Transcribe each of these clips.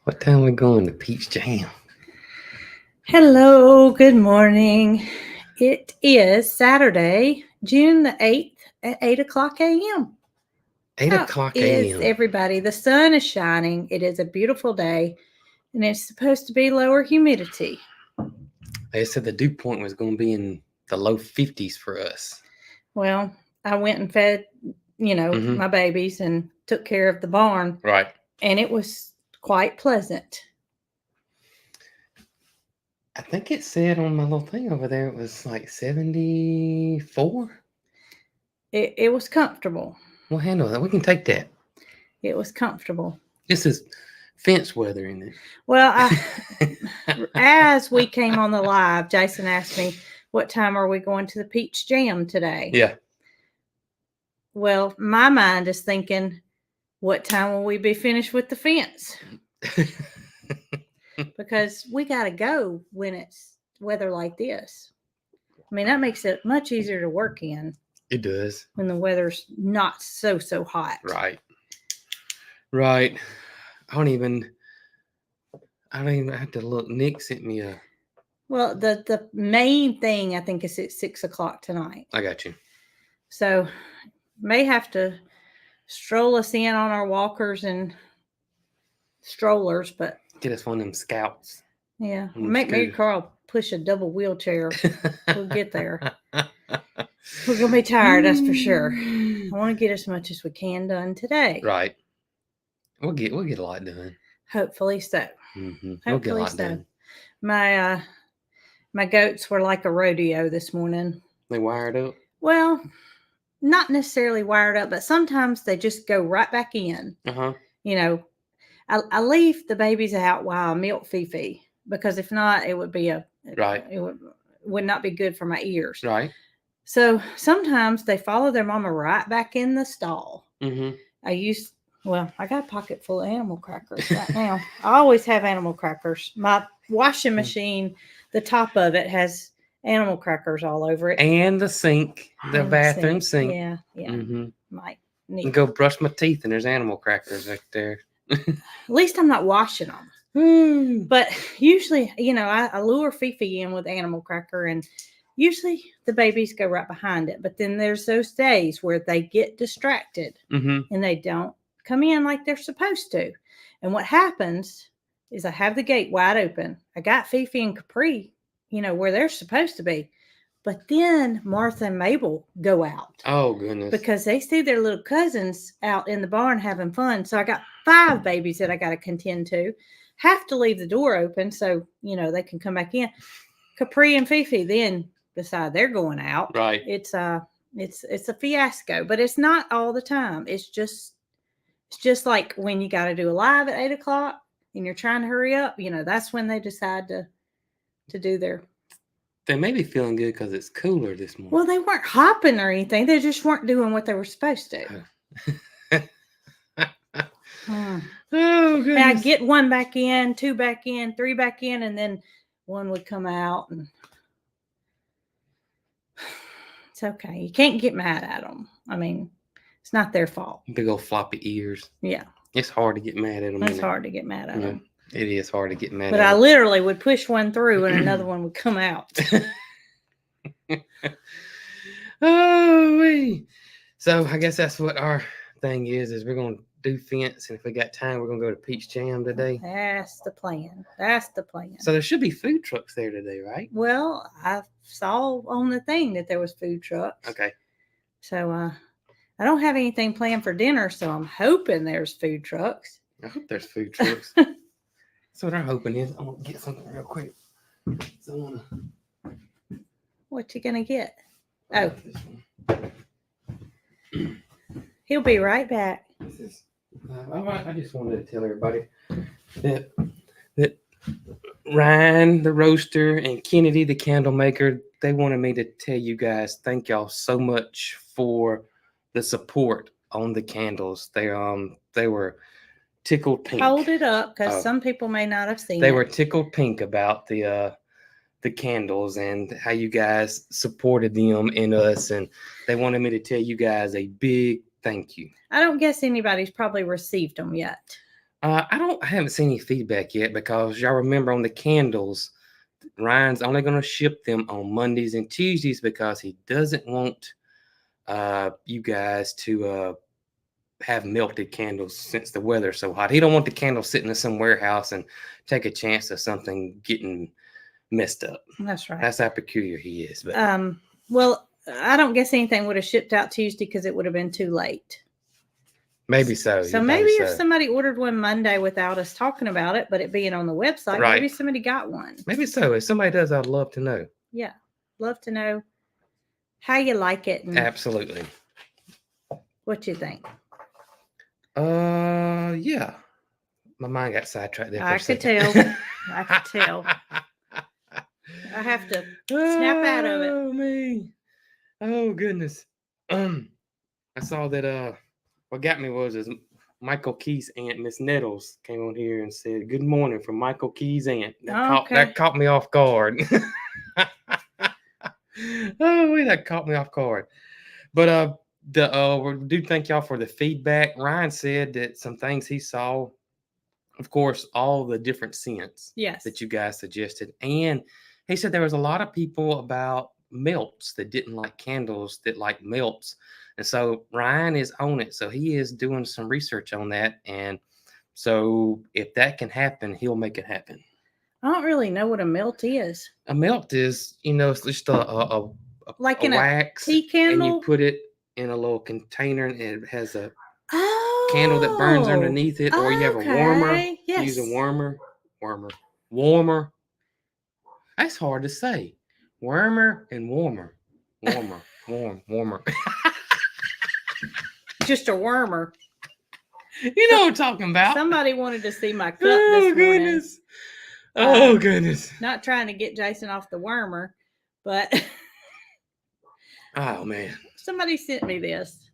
What time we going to Peach Jam? Hello, good morning. It is Saturday, June the 8th at 8 o'clock a.m. 8 How o'clock is a.m. everybody? The sun is shining. It is a beautiful day, and it's supposed to be lower humidity. They said the dew point was going to be in the low 50s for us. Well, I went and fed, my babies and took care of the barn, Right. and it was quite pleasant. I think it said on my little thing over there it was like 74. It was comfortable. We'll handle that. We can take that. It was comfortable. This is fence weather, isn't it? Well, as we came on the live, Jason asked me, what time are we going to the Peach Jam today? Yeah. Well, my mind is thinking, what time will we be finished with the fence? Because we got to go when it's weather like this. I mean, that makes it much easier to work in. It does. When the weather's not so hot. Right. I don't even have to look. Nick sent me a... Well, the main thing I think is at 6 o'clock tonight. I got you. So may have to stroll us in on our walkers and strollers, but get us one of them scouts. Yeah, make me Carl push a double wheelchair. We'll get there. We're gonna be tired, that's for sure. I want to get as much as we can done today. Right. We'll get a lot done. Hopefully so. Mm-hmm. We'll get a lot done. My goats were like a rodeo this morning. They wired up? Well, not necessarily wired up, but sometimes they just go right back in. You know, I leave the babies out while I milk Fifi, because if not, it would be right. It would not be good for my ears. Right. So sometimes they follow their mama right back in the stall. Mm-hmm. I got a pocket full of animal crackers right now. I always have animal crackers. My washing machine, the top of it has animal crackers all over it. And the sink, the bathroom sink. Yeah. Mm-hmm. Might need. Go brush my teeth and there's animal crackers right there. At least I'm not washing them. But usually, I lure Fifi in with animal cracker, and usually the babies go right behind it. But then there's those days where they get distracted and they don't come in like they're supposed to. And what happens is I have the gate wide open. I got Fifi and Capri, where they're supposed to be. But then Martha and Mabel go out. Oh, goodness. Because they see their little cousins out in the barn having fun. So I got 5 babies that I got to contend to. Have to leave the door open so, they can come back in. Capri and Fifi then decide they're going out. Right. It's a fiasco, but it's not all the time. It's just like when you got to do a live at 8 o'clock and you're trying to hurry up, that's when they decide to do their. They may be feeling good because it's cooler this morning. Well, they weren't hopping or anything. They just weren't doing what they were supposed to. Oh, goodness. And I'd get 1 back in, 2 back in, 3 back in, and then 1 would come out. And it's okay. You can't get mad at them. I mean, it's not their fault. Big old floppy ears. Yeah. It's hard to get mad at them. It's hard to get mad at them. It is hard to get mad but at them. But I literally would push 1 through and another one would come out. Oh, so I guess that's what our thing is we're going to do fence, and if we got time, we're going to go to Peach Jam today. That's the plan. So there should be food trucks there today, right? Well, I saw on the thing that there was food trucks. Okay. So I don't have anything planned for dinner, so I'm hoping there's food trucks. I hope there's food trucks. That's what I'm hoping is. I'm going to get something real quick. So what you going to get? Oh. He'll be right back. All right, I just wanted to tell everybody that Ryan, the roaster, and Kennedy, the candle maker, they wanted me to tell you guys thank y'all so much for the support on the candles. They were tickled pink. Hold it up, because some people may not have seen it. They were tickled pink about the candles and how you guys supported them and us, and they wanted me to tell you guys a big thank you. I don't guess anybody's probably received them yet. I haven't seen any feedback yet because y'all remember on the candles, Ryan's only going to ship them on Mondays and Tuesdays because he doesn't want you guys to have melted candles since the weather's so hot. He don't want the candles sitting in some warehouse and take a chance of something getting messed up. That's right. That's how peculiar he is. But well, I don't guess anything would have shipped out Tuesday because it would have been too late. maybe so. So maybe if somebody ordered one Monday without us talking about it, but it being on the website, Right. maybe somebody got one. Maybe so. If somebody does, I'd love to know. Yeah. Love to know how you like it and Absolutely. what you think. Yeah. My mind got sidetracked there. I could tell. I could tell. I have to snap out of it. Oh me. Oh goodness. I saw that what got me was Michael Key's aunt, Miss Nettles, came on here and said, "Good morning" from Michael Key's aunt. That caught me off guard. That caught me off guard. But we do thank y'all for the feedback. Ryan said that some things he saw, of course, all the different scents that you guys suggested. And he said there was a lot of people about melts that didn't like candles that like melts. And so Ryan is on it. So he is doing some research on that. And so if that can happen, he'll make it happen. I don't really know what a melt is. A melt is, it's just a like in wax a tea candle, and you put it in a little container, and it has a candle that burns underneath it, or you have a warmer. Yes. Use a warmer. That's hard to say. Warmer and warmer. Warmer. Just a warmer. You know what I'm talking about. Somebody wanted to see my cup this morning. Oh goodness. Not trying to get Jason off the warmer, but oh man. Somebody sent me this.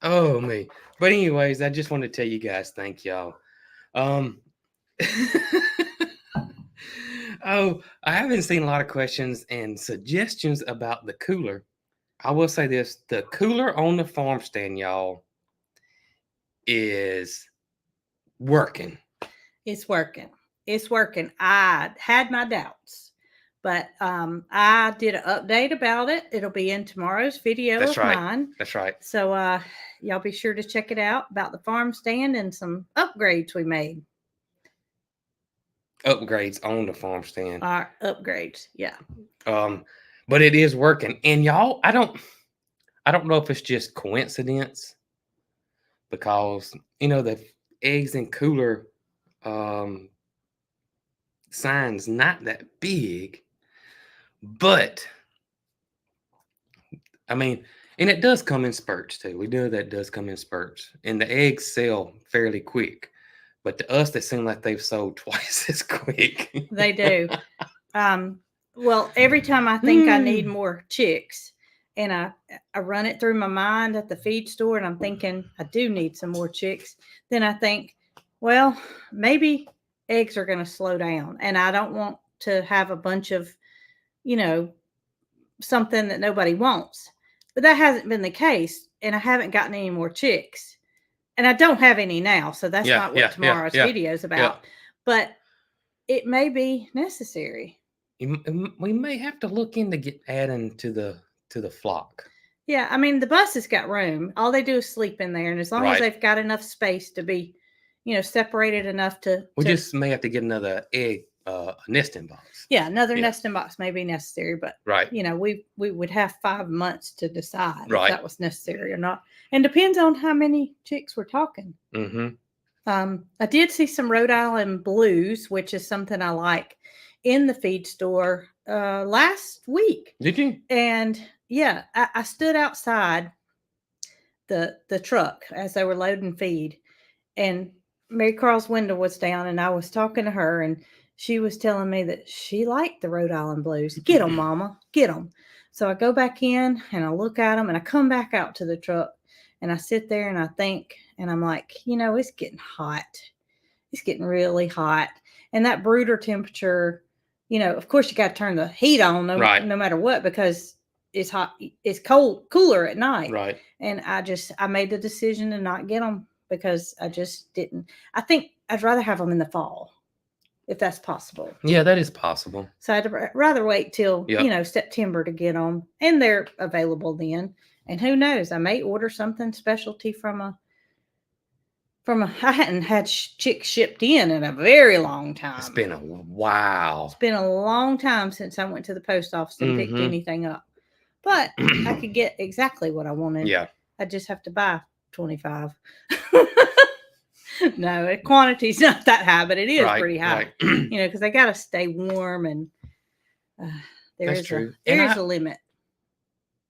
Oh me. But anyways, I just want to tell you guys, thank y'all. I haven't seen a lot of questions and suggestions about the cooler. I will say this, the cooler on the farm stand, y'all, is working. It's working. I had my doubts, but I did an update about it. It'll be in tomorrow's video of mine. That's right. So y'all be sure to check it out about the farm stand and some upgrades we made. Upgrades on the farm stand. Upgrades, yeah. But it is working. And y'all, I don't know if it's just coincidence, because the eggs and cooler sign's not that big, but I mean, and it does come in spurts too. We know that does come in spurts, and the eggs sell fairly quick. But to us, they seem like they've sold twice as quick. They do. Well, every time I think I need more chicks, and I run it through my mind at the feed store, and I'm thinking I do need some more chicks, then I think, well, maybe eggs are going to slow down, and I don't want to have a bunch of, something that nobody wants. But that hasn't been the case, and I haven't gotten any more chicks. And I don't have any now, so that's not what tomorrow's video is about. Yeah. But it may be necessary. We may have to look into adding to the flock. Yeah, I mean, the bus has got room. All they do is sleep in there, and as long as they've got enough space to be, separated enough to. We just may have to get another egg nesting box. Yeah, another nesting box may be necessary, but we would have 5 months to decide if that was necessary or not, and depends on how many chicks we're talking. Mm-hmm. I did see some Rhode Island blues, which is something I like, in the feed store last week. Did you? And yeah, I stood outside the truck as they were loading feed, and Mary Carl's window was down, and I was talking to her, and she was telling me that she liked the Rhode Island blues. Get them, Mama, get them. So I go back in and I look at them, and I come back out to the truck, and I sit there and I think, and I'm like, it's getting hot. It's getting really hot. And that brooder temperature, of course you got to turn the heat on no matter what, because it's hot. It's cooler at night. Right. And I made the decision to not get them because I just didn't. I think I'd rather have them in the fall, if that's possible. Yeah, that is possible. So I'd rather wait till, Yep. September to get them, and they're available then. And who knows, I may order something specialty from a I hadn't had chicks shipped in a very long time. It's been a while. It's been a long time since I went to the post office and picked anything up. But I could get exactly what I wanted. Yeah. I just have to buy 25. No, the quantity's not that high, but it is pretty high. Right. Because they got to stay warm, and That's true. There is a limit.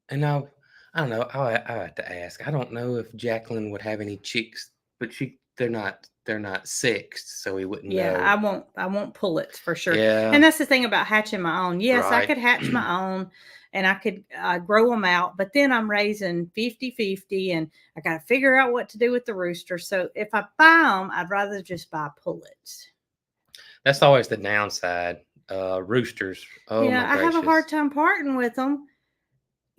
And now, I don't know. I have to ask. I don't know if Jacqueline would have any chicks, but they're not sexed, so we wouldn't know. I won't pull it for sure. Yeah. And that's the thing about hatching my own. Yes, I Right. could hatch my own, and I could grow them out, but then I'm raising 50-50, and I got to figure out what to do with the rooster. So if I buy them, I'd rather just buy pullets. That's always the downside. Roosters. Oh, yeah, my gracious. I have a hard time parting with them.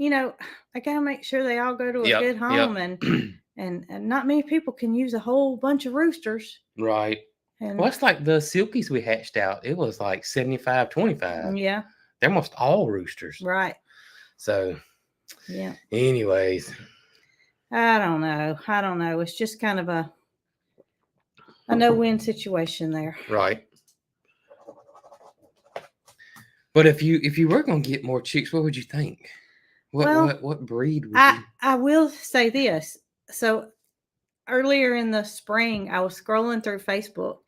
I got to make sure they all go to a good home, and not many people can use a whole bunch of roosters. Right. And Well, it's like the silkies we hatched out. It was like 75-25. yeah, They're almost all roosters. right. So, yeah. Anyways, I don't know. It's just kind of a no-win situation there. Right. But if you were gonna get more chicks, what would you think? What breed would you? I will say this. So earlier in the spring, I was scrolling through Facebook,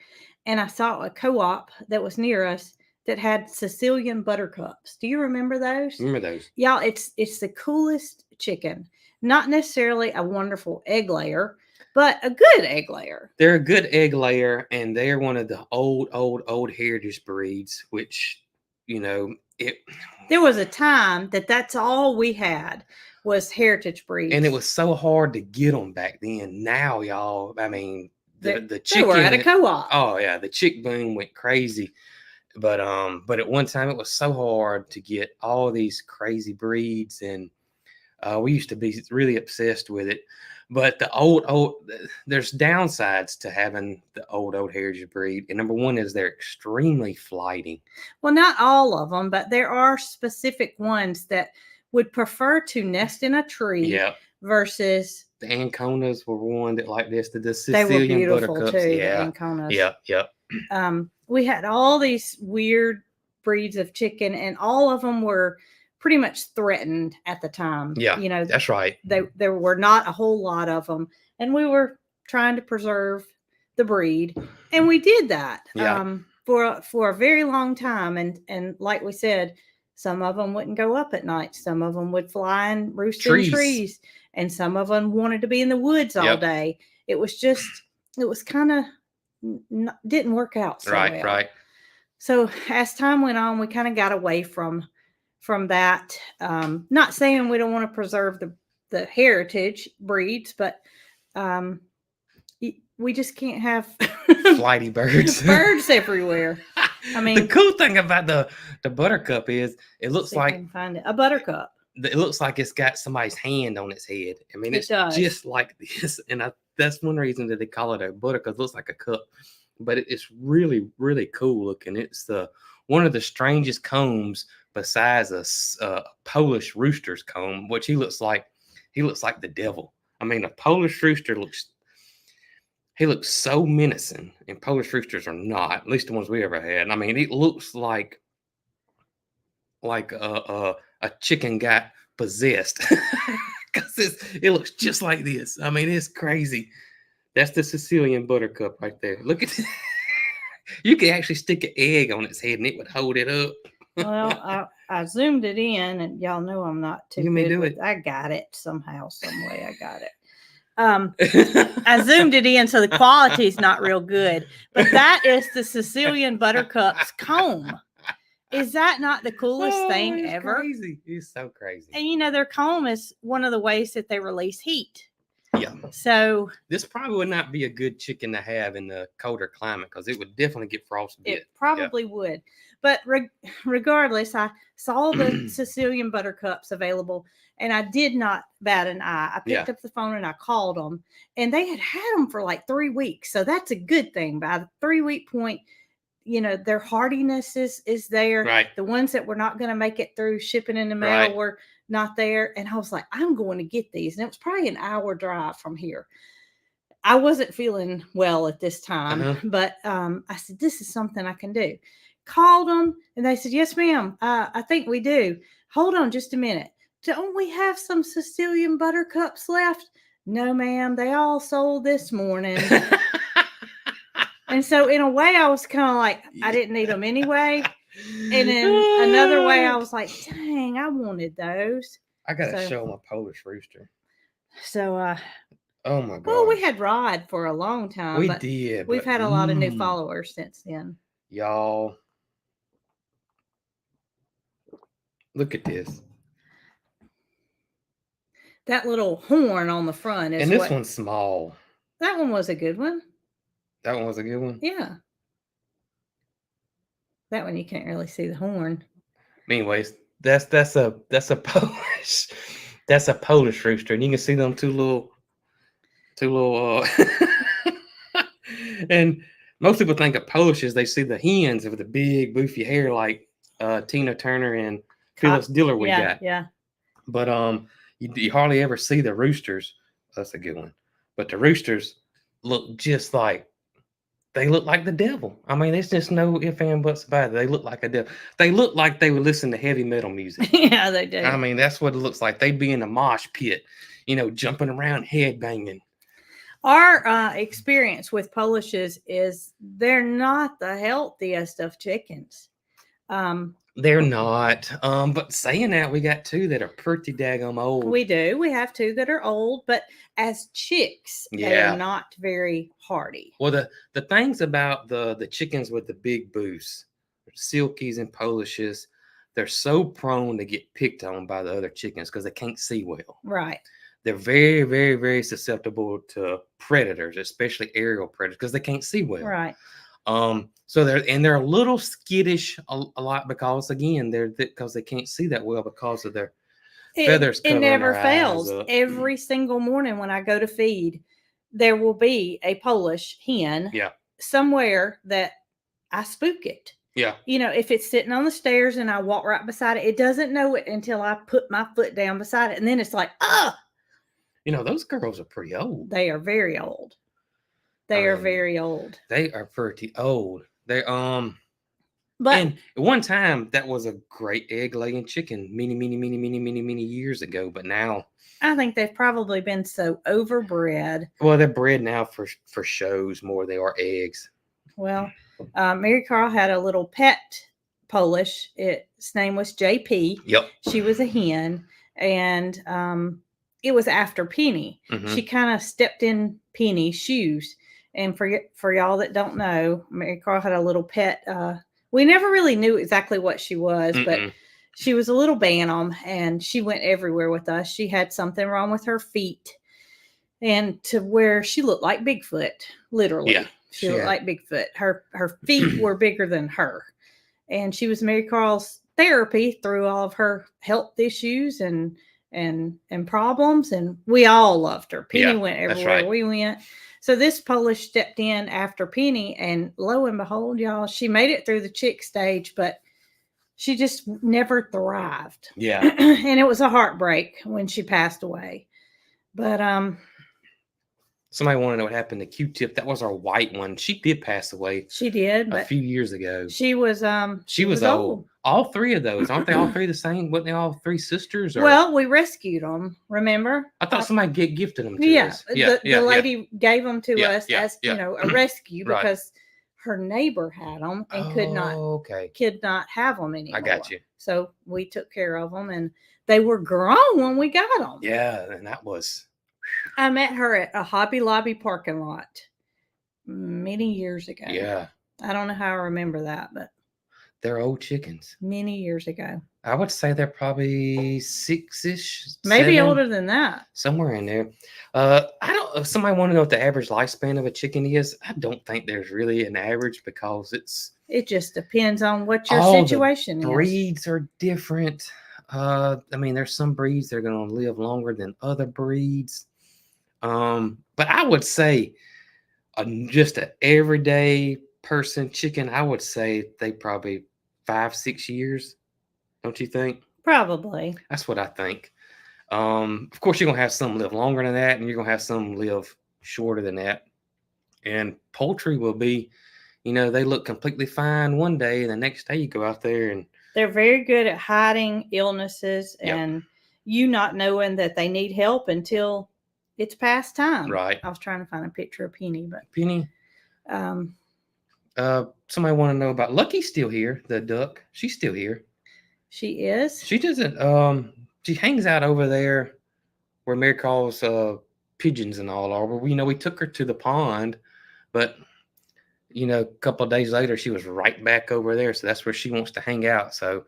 and I saw a co-op that was near us that had Sicilian buttercups. Do you remember those? Remember those? Y'all, it's the coolest chicken. Not necessarily a wonderful egg layer, but a good egg layer. They're a good egg layer, and they're one of the old heritage breeds, which, there was a time that's all we had was heritage breeds. And it was so hard to get them back then. Now, y'all, I mean, the chicken. They were at a co-op. Oh, yeah, the chick boom went crazy. But at one time, it was so hard to get all these crazy breeds, and we used to be really obsessed with it. But there's downsides to having the old heritage breed. And number one is they're extremely flighty. Well, not all of them, but there are specific ones that would prefer to nest in a tree. Yeah. Versus the Anconas were one that like this. The Sicilian Sicilian they were beautiful buttercups. too. Yeah. The Anconas. Yep. We had all these weird breeds of chicken, and all of them were pretty much threatened at the time. Yeah, that's right. There were not a whole lot of them, and we were trying to preserve the breed, and we did that for a very long time. And like we said, some of them wouldn't go up at night. Some of them would fly and roost in trees, and some of them wanted to be in the woods all day. It was kind of didn't work out so well. Right. So as time went on, we kind of got away from that. Not saying we don't want to preserve the heritage breeds, but we just can't have flighty birds. Birds everywhere. I mean, the cool thing about the buttercup is it looks like a buttercup. It looks like it's got somebody's hand on its head. I mean, it's just like this, and that's one reason that they call it a buttercup. It looks like a cup, but it's really, really cool looking. It's one of the strangest combs besides a Polish rooster's comb, which he looks like the devil. I mean, a Polish rooster looks so menacing, and Polish roosters are not, at least the ones we ever had. I mean, it looks like a chicken got possessed because it looks just like this. I mean, it's crazy. That's the Sicilian buttercup right there. Look at it. You could actually stick an egg on its head and it would hold it up. Well, I zoomed it in, and y'all know I'm not too good. Do it. I got it somehow, some way. I got it. I zoomed it in, so the quality is not real good. But that is the Sicilian buttercup's comb. Is that not the coolest thing ever? Crazy. It's so crazy. And their comb is one of the ways that they release heat. Yeah. So This probably would not be a good chicken to have in the colder climate because it would definitely get frostbit. it probably would. But regardless, I saw the Sicilian buttercups available, and I did not bat an eye. I picked up the phone and I called them, and they had them for like 3 weeks. So that's a good thing. By the 3-week point, their hardiness is there. Right. The ones that were not going to make it through shipping in the mail were not there. And I was like, I'm going to get these. And it was probably an hour drive from here. I wasn't feeling well at this time, but I said, this is something I can do. Called them and they said, yes, ma'am. I think we do. Hold on just a minute. Don't we have some Sicilian buttercups left? No, ma'am. They all sold this morning. And so in a way, I was kind of like, I didn't need them anyway. And in another way, I was like, dang, I wanted those. I got to show my Polish rooster. So, oh my God. Well, we had Rod for a long time. We did. We've had a lot of new followers since then. Y'all, look at this. That little horn on the front is. And this one's small. That one was a good one. That one was a good one? Yeah. That one you can't really see the horn. Anyways, that's a Polish rooster, and you can see them two little and most people think of Polishes, they see the hens with the big boofy hair like Tina Turner and Phyllis Diller got. Yeah. But you hardly ever see the roosters. That's a good one. But the roosters look just like the devil. I mean, there's just no ifs and buts about it. They look like a devil. They look like they would listen to heavy metal music. Yeah, they do. I mean, that's what it looks like. They'd be in a mosh pit, jumping around, head banging. Our experience with Polishes is they're not the healthiest of chickens. They're not. But saying that, we got 2 that are pretty daggum old. We do. We have 2 that are old, but as chicks, they are not very hardy. Well, the things about the chickens with the big booths, Silkies and Polishes, they're so prone to get picked on by the other chickens because they can't see well. Right. They're very, very, very susceptible to predators, especially aerial predators, because they can't see well. Right. So they're a little skittish a lot because again because they can't see that well because of their feathers. It never fails. Every single morning when I go to feed, there will be a Polish hen. Yeah. Somewhere that I spook it. Yeah. If it's sitting on the stairs and I walk right beside it, it doesn't know it until I put my foot down beside it, and then it's like, those girls are pretty old. They are very old. They are very old. They are pretty old. They but and at one time that was a great egg laying chicken many years ago, but now I think they've probably been so overbred. Well, they're bred now for shows more than they are eggs. Well, Mary Carl had a little pet Polish. Its name was JP. Yep. She was a hen, and it was after Penny. Mm-hmm. She kind of stepped in Penny's shoes. And for y'all that don't know, Mary Carl had a little pet. We never really knew exactly what she was, but she was a little bantam, and she went everywhere with us. She had something wrong with her feet, and to where she looked like Bigfoot, literally. Yeah, she looked like Bigfoot. Her feet were bigger than her, and she was Mary Carl's therapy through all of her health issues and problems, and we all loved her. Penny went everywhere we went. So this Polish stepped in after Penny, and lo and behold, y'all, she made it through the chick stage, but she just never thrived. Yeah. And it was a heartbreak when she passed away. But somebody wanted to know what happened to Q-Tip. That was our white one. She did pass away. She did, a few years ago. She was old. All 3 of those, aren't they all 3 the same? Weren't they all 3 sisters? Or? Well, we rescued them. Remember? I thought somebody gifted them to us. The lady gave them to us as a rescue because her neighbor had them and could not have them anymore. I got you. So we took care of them, and they were grown when we got them. Yeah, and that was. I met her at a Hobby Lobby parking lot many years ago. Yeah. I don't know how I remember that, but They're old chickens. many years ago. I would say they're probably 6-ish, Maybe 7, older than that. somewhere in there. I don't. If somebody want to know what the average lifespan of a chicken is, I don't think there's really an average because It just depends on what your all the situation is. breeds are different. I mean, there's some breeds that are going to live longer than other breeds. But I would say just an everyday person chicken, I would say they probably 5-6 years. Don't you think? Probably. That's what I think. Of course, you're gonna have some live longer than that, and you're gonna have some live shorter than that. And poultry will be, they look completely fine one day, and the next day you go out there and They're very good at hiding illnesses Yep. and you not knowing that they need help until it's past time. Right. I was trying to find a picture of Penny, but Penny. um, Somebody want to know about Lucky's still here, the duck. She's still here. she is. She doesn't. She hangs out over there where Mary calls pigeons and all are. We took her to the pond, but a couple of days later she was right back over there. So that's where she wants to hang out. So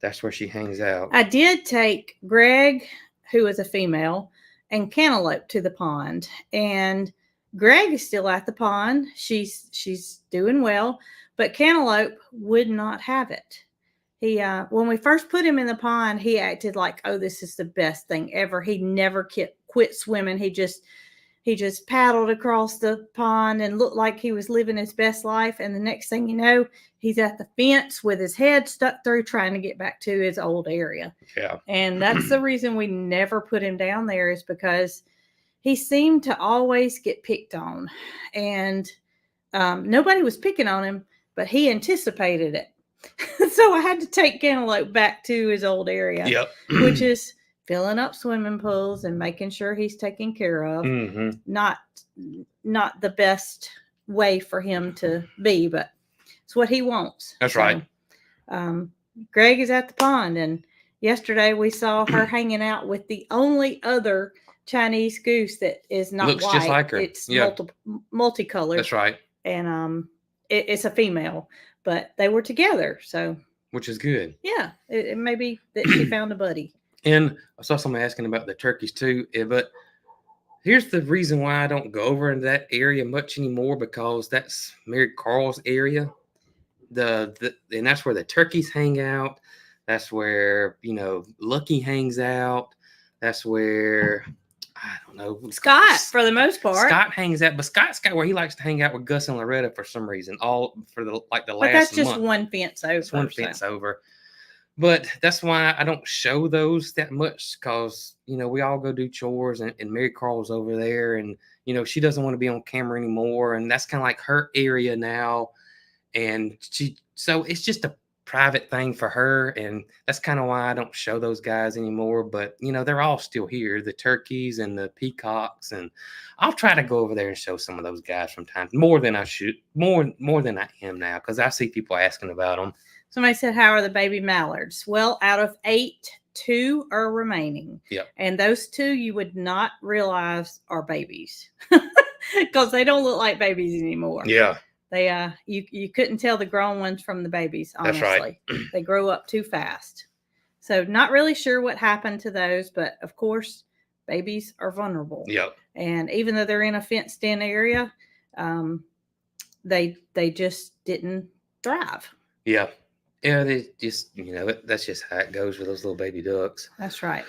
that's where she hangs out. I did take Greg, who is a female, and Cantaloupe to the pond, and Greg is still at the pond. She's doing well, but Cantaloupe would not have it. He when we first put him in the pond, he acted like, oh, this is the best thing ever. He never quit swimming. He just paddled across the pond and looked like he was living his best life. And the next thing you know, he's at the fence with his head stuck through trying to get back to his old area. Yeah. And that's the reason we never put him down there, is because he seemed to always get picked on. And nobody was picking on him, but he anticipated it. So I had to take Cantaloupe back to his old area, Yep. which is filling up swimming pools and making sure he's taken care of. Mm-hmm. Not the best way for him to be, but it's what he wants. That's right. Greg is at the pond, and yesterday we saw her hanging out with the only other Chinese goose that is not Looks white. just like her. It's Yeah. multicolored. That's right. And it's a female, but they were together, so Which is good. yeah, it may be that she found a buddy. And I saw somebody asking about the turkeys too. But here's the reason why I don't go over into that area much anymore, because that's Mary Carl's area. And that's where the turkeys hang out. That's where, Lucky hangs out. That's where, I don't know. Scott, for the most part. Scott hangs out, but Scott's got where he likes to hang out with Gus and Loretta for some reason. All for the last But that's just month. one fence over. It's one fence over. But that's why I don't show those that much, because, we all go do chores, and Mary Carl's over there, and, she doesn't want to be on camera anymore. And that's kind of like her area now. And so it's just a private thing for her. And that's kind of why I don't show those guys anymore. But, they're all still here, the turkeys and the peacocks. And I'll try to go over there and show some of those guys from time, more than I should, more than I am now, because I see people asking about them. Somebody said, how are the baby mallards? Well, out of 8, 2 are remaining. Yep. And those 2 you would not realize are babies, because they don't look like babies anymore. Yeah. They you couldn't tell the grown ones from the babies, honestly. That's right. They grow up too fast. So not really sure what happened to those, but of course, babies are vulnerable. Yep. And even though they're in a fenced-in area, they just didn't thrive. Yeah. Yeah, they just, that's just how it goes with those little baby ducks. That's right.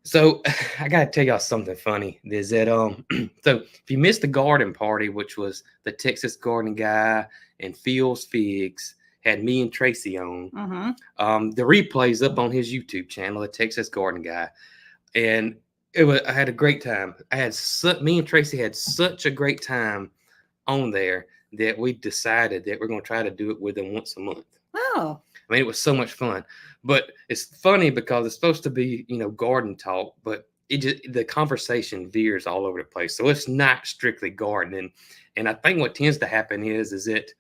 So I gotta tell y'all something funny. Is that so if you missed the garden party, which was the Texas garden guy and Phil's Figs, had me and Tracy on. Mm-hmm. The replay's up on his YouTube channel, the Texas garden guy, and I had a great time. Me and Tracy had such a great time on there that we decided that we're going to try to do it with them once a month. Oh. I mean, it was so much fun. But it's funny because it's supposed to be, garden talk, but the conversation veers all over the place. So it's not strictly gardening. And I think what tends to happen is that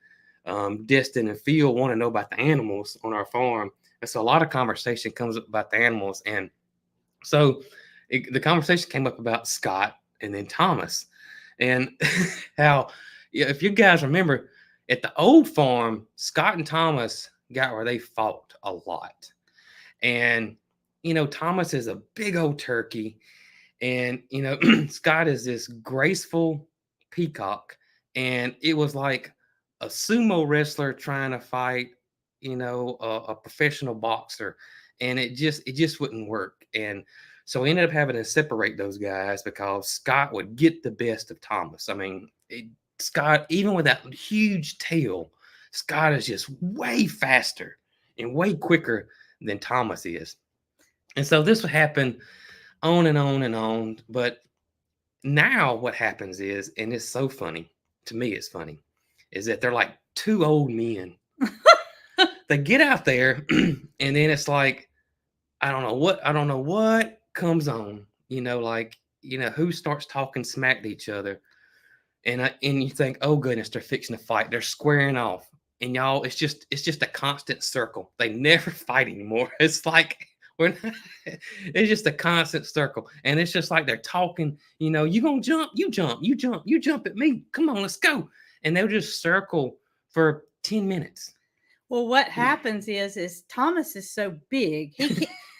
Destin and Phil want to know about the animals on our farm. And so a lot of conversation comes up about the animals. And so the conversation came up about Scott and then Thomas, and how, if you guys remember, at the old farm, Scott and Thomas got where they fought a lot. And, Thomas is a big old turkey. And, Scott is this graceful peacock. And it was like a sumo wrestler trying to fight, a professional boxer. And it just wouldn't work. And so we ended up having to separate those guys because Scott would get the best of Thomas. I mean, Scott, even with that huge tail, Scott is just way faster and way quicker than Thomas is. And so this would happen on and on and on. But now what happens is, and it's so funny, to me it's funny, is that they're like two old men. They get out there and then it's like, I don't know what comes on, who starts talking smack to each other. And you think, oh goodness, they're fixing to fight. They're squaring off. And y'all, it's just a constant circle. They never fight anymore. It's like it's just a constant circle. And it's just like they're talking, you gonna jump, you jump at me. Come on, let's go. And they'll just circle for 10 minutes. Well, what happens is Thomas is so big,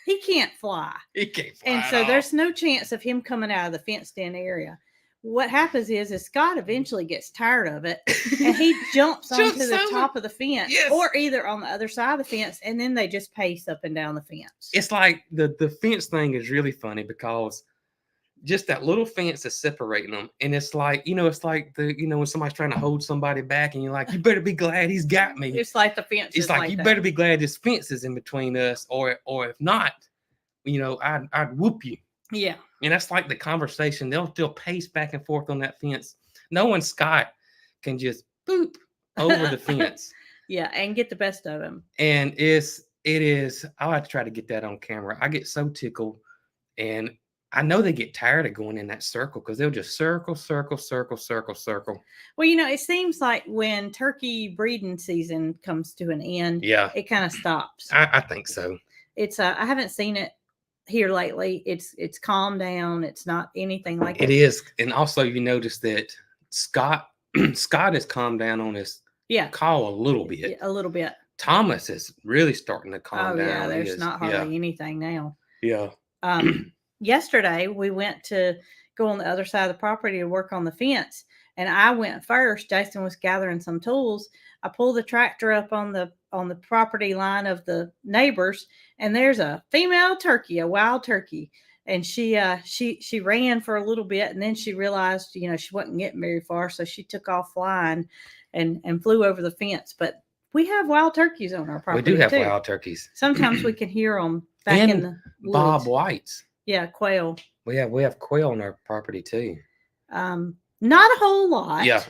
he can't fly. He can't fly. And so there's no chance of him coming out of the fenced-in area. What happens is Scott eventually gets tired of it, and he jumps onto the top of the fence, yes, or either on the other side of the fence, and then they just pace up and down the fence. It's like the fence thing is really funny because just that little fence is separating them, and it's like it's like when somebody's trying to hold somebody back, and you're like, you better be glad he's got me. It's like the fence. It's like you better be glad this fence is in between us, or if not, I'd whoop you. Yeah. And that's like the conversation. They'll pace back and forth on that fence. Knowing Scott can just boop over the fence. Yeah, and get the best of him. And it is, I'll have to try to get that on camera. I get so tickled. And I know they get tired of going in that circle because they'll just circle. Well, it seems like when turkey breeding season comes to an end, yeah, it kind of stops. I think so. It's I haven't seen it here lately. It's calmed down. It's not anything like it is. And also you notice that Scott has calmed down on his call a little bit. Yeah, a little bit. Thomas is really starting to calm down. Yeah, there's not hardly anything now. Yeah. Yesterday we went to go on the other side of the property to work on the fence, and I went first. Jason was gathering some tools. I pulled the tractor up on the property line of the neighbors, and there's a female turkey, a wild turkey, and she ran for a little bit, and then she realized she wasn't getting very far, so she took off flying and flew over the fence. But we have wild turkeys on our property. We do have wild turkeys. Sometimes we can hear them back in the woods. Bob whites. Yeah, quail. We have quail on our property too. Not a whole lot. Yeah,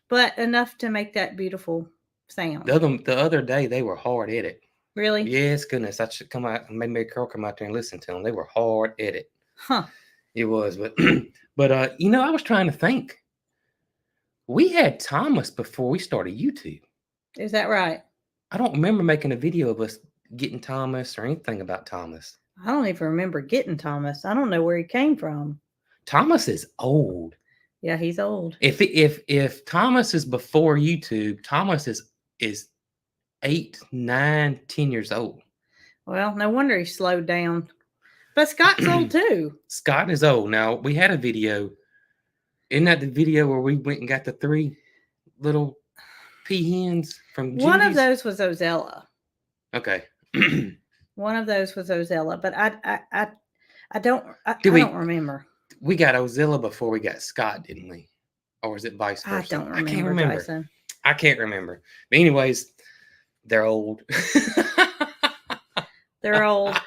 but enough to make that beautiful sound. The other day they were hard at it. Really? Yes, goodness. I should come out and maybe a girl come out there and listen to them. They were hard at it. Huh. It was, but I was trying to think. We had Thomas before we started YouTube. Is that right? I don't remember making a video of us getting Thomas or anything about Thomas. I don't even remember getting Thomas. I don't know where he came from. Thomas is old. Yeah, he's old. If Thomas is before YouTube, Thomas is 8, 9, 10 years old. Well, no wonder he slowed down. But Scott's old too. Scott is old. Now, we had a video. Isn't that the video where we went and got the 3 little peahens from Judy's? One of those was Ozella. Okay. One of those was Ozella, but I don't remember. We got Ozella before we got Scott, didn't we? Or was it vice versa? I don't remember. I can't remember. Jason. I can't remember. But anyways, they're old. They're old.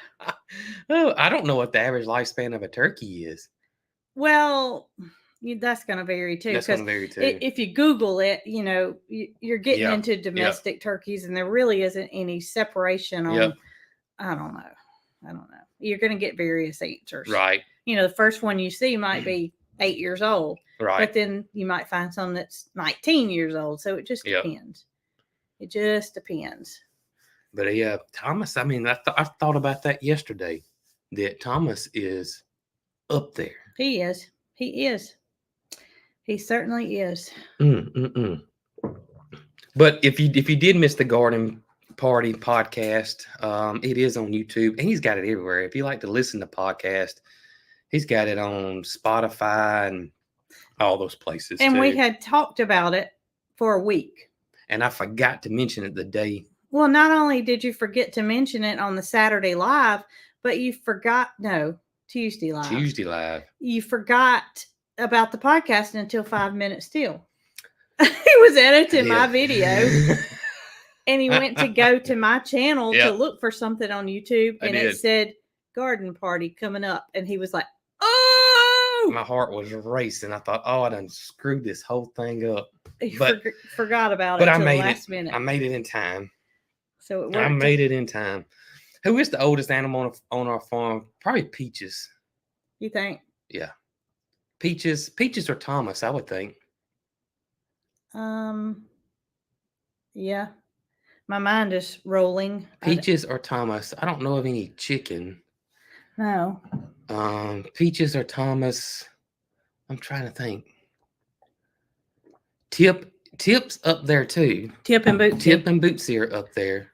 Oh, I don't know what the average lifespan of a turkey is. Well, that's going to vary too. That's going to vary too. If you Google it, you're getting into domestic turkeys, and there really isn't any separation on. I don't know. You're going to get various answers. Right. The first one you see might be 8 years old. Right. But then you might find some that's 19 years old. So it just depends. It just depends. But Thomas, I mean, I thought about that yesterday, that Thomas is up there. He is. He is. He certainly is. But if you did miss the garden Party podcast. It is on YouTube, and he's got it everywhere. If you like to listen to podcast, he's got it on Spotify and all those places. And too. we had talked about it for a week. And I forgot to mention it the day. Well, not only did you forget to mention it on the Saturday live, but you forgot, no, Tuesday live. Tuesday live. You forgot about the podcast until 5 minutes till. He was editing my video. And he went to go to my channel to look for something on YouTube, and it said garden party coming up. And he was like, oh! My heart was racing. I thought, oh, I done screwed this whole thing up. He forgot about it until the last minute. I made it in time. So it worked. I made it in time. Who is the oldest animal on our farm? Probably Peaches. You think? Yeah. Peaches or Thomas, I would think. Yeah. My mind is rolling. Peaches or Thomas. I don't know of any chicken. No. Peaches or Thomas. I'm trying to think. Tip's up there too. Tip and Bootsy are up there.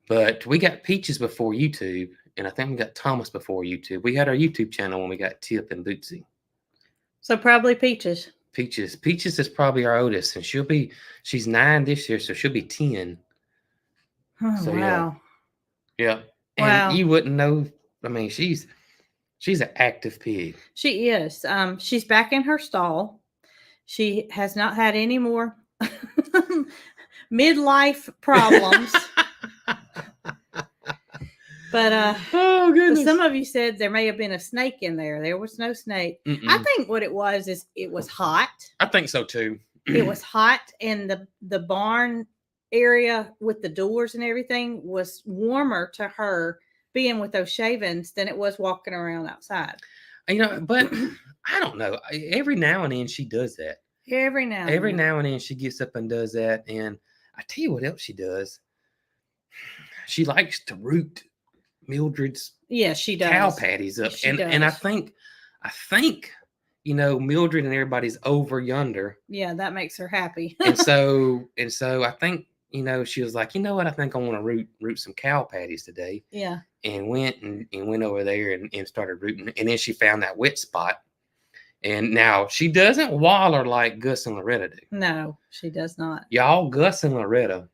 But we got Peaches before YouTube, and I think we got Thomas before YouTube. We had our YouTube channel when we got Tip and Bootsy. So probably Peaches. Peaches is probably our oldest, and she's 9 this year, so she'll be 10. Oh, so, wow. Yeah. And you wouldn't know. I mean, she's an active pig. She is. She's back in her stall. She has not had any more midlife problems. But oh goodness. Some of you said there may have been a snake in there. There was no snake. Mm-mm. I think what it was is it was hot. I think so too. It was hot, and the barn area with the doors and everything was warmer to her being with those shavings than it was walking around outside. But I don't know. Every now and then she does that. Every now and then she gets up and does that. And I tell you what else she does. She likes to root Mildred's she does. cow patties up. And I think Mildred and everybody's over yonder. Yeah, that makes her happy. and so I think she was like, you know what, I think I want to root some cow patties today. Yeah. And went over there and started rooting. And then she found that wet spot. And now she doesn't waller like Gus and Loretta do. No, she does not. Y'all, Gus and Loretta,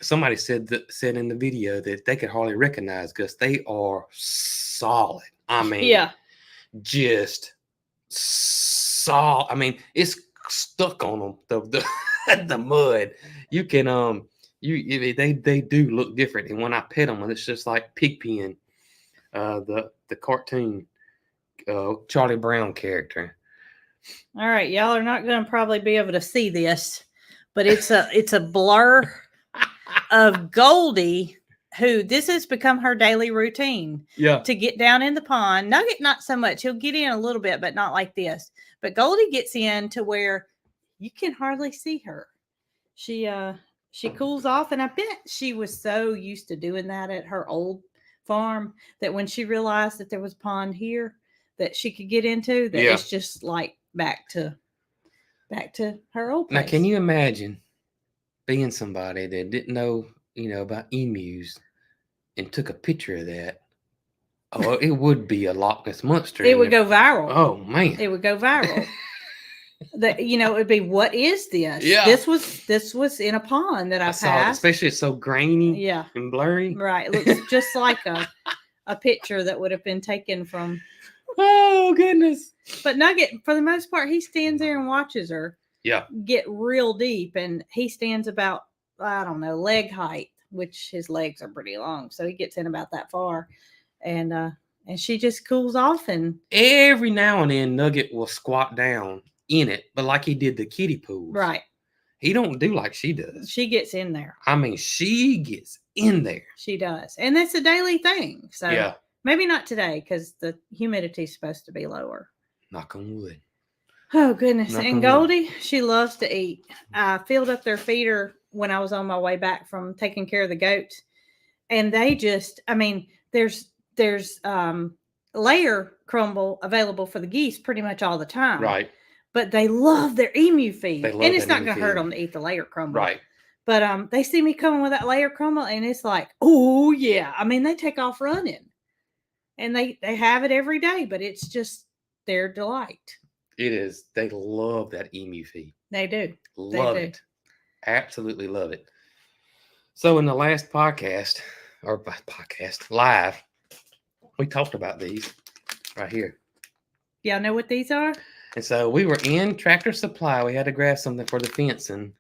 somebody said in the video that they could hardly recognize Gus. They are solid. I mean, just solid. I mean, it's stuck on them. The mud. You can they do look different. And when I pet them, it's just like Pigpen, the cartoon Charlie Brown character. All right, y'all are not going to probably be able to see this, but it's a blur of Goldie, who this has become her daily routine. Yeah. To get down in the pond. Nugget, not so much. He'll get in a little bit, but not like this. But Goldie gets in to where you can hardly see her. She cools off, and I bet she was so used to doing that at her old farm that when she realized that there was a pond here that she could get into, that it's just like back to her old place. Now, can you imagine being somebody that didn't know, about emus and took a picture of that? Oh, it would be a Loch Ness monster. It would go viral. Oh man, it would go viral. That it would be, what is this? Yeah. This was in a pond that I passed. Especially it's so grainy, and blurry. Right. It looks just like a picture that would have been taken from. Oh goodness. But Nugget, for the most part, he stands there and watches her. Yeah. Get real deep, and he stands about, I don't know, leg height, which his legs are pretty long, so he gets in about that far, and she just cools off, and every now and then Nugget will squat down in it, but like he did the kiddie pool. Right. He don't do like she does. She gets in there. I mean, she gets in there. She does. And that's a daily thing. So maybe not today because the humidity is supposed to be lower. Knock on wood. Oh, goodness. And Goldie, she loves to eat. I filled up their feeder when I was on my way back from taking care of the goats. And they just, I mean, there's layer crumble available for the geese pretty much all the time. Right. But they love their emu feed. And it's not going to hurt them to eat the layer crumble. Right. But they see me coming with that layer crumble, and it's like, oh yeah. I mean, they take off running, and they have it every day, but it's just their delight. It is. They love that emu feed. They do. Love do. it. Absolutely love it. So in the last podcast, or podcast live, we talked about these right here. Y'all know what these are? And so we were in Tractor Supply. We had to grab something for the fencing,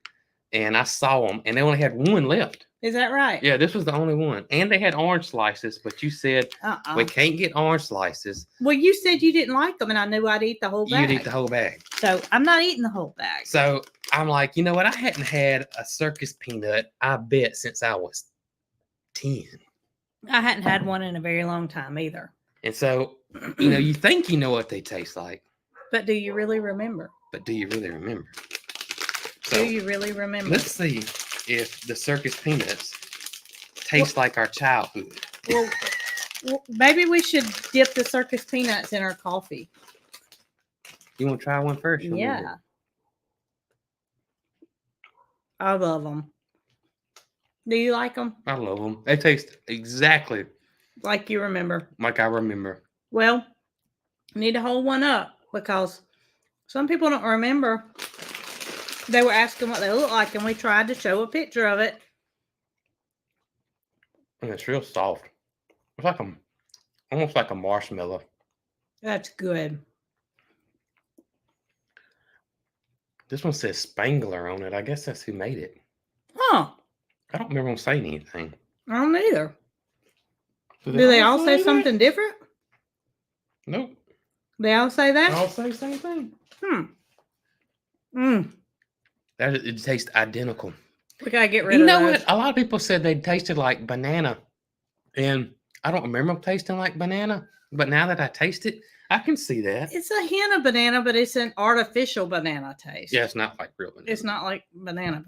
and I saw them, and they only had one left. Is that right? Yeah, this was the only one. And they had orange slices, but you said we can't get orange slices. Well, you said you didn't like them, and I knew I'd eat the whole bag. You'd eat the whole bag. So I'm not eating the whole bag. So I'm like, you know what? I hadn't had a circus peanut, I bet, since I was 10. I hadn't had one in a very long time either. And so, you know, you think you know what they taste like. But do you really remember? But do you really remember? So, do you really remember? Let's see if the circus peanuts taste like our childhood. Well, maybe we should dip the circus peanuts in our coffee. You want to try one first? Yeah. I love them. Do you like them? I love them. They taste exactly like you remember. Like I remember. Well, I need to hold one up because some people don't remember. They were asking what they look like, and we tried to show a picture of it. And it's real soft. It's like almost like a marshmallow. That's good. This one says Spangler on it. I guess that's who made it. Huh. I don't remember them saying anything. I don't either. Do they all say something different? Nope. They all say that? They all say the same thing. It tastes identical. We gotta get rid You of know those. what? A lot of people said they tasted like banana. And I don't remember them tasting like banana. But now that I taste it, I can see that. It's a hint of banana, but it's an artificial banana taste. Yeah, it's not like real banana. It's not like banana.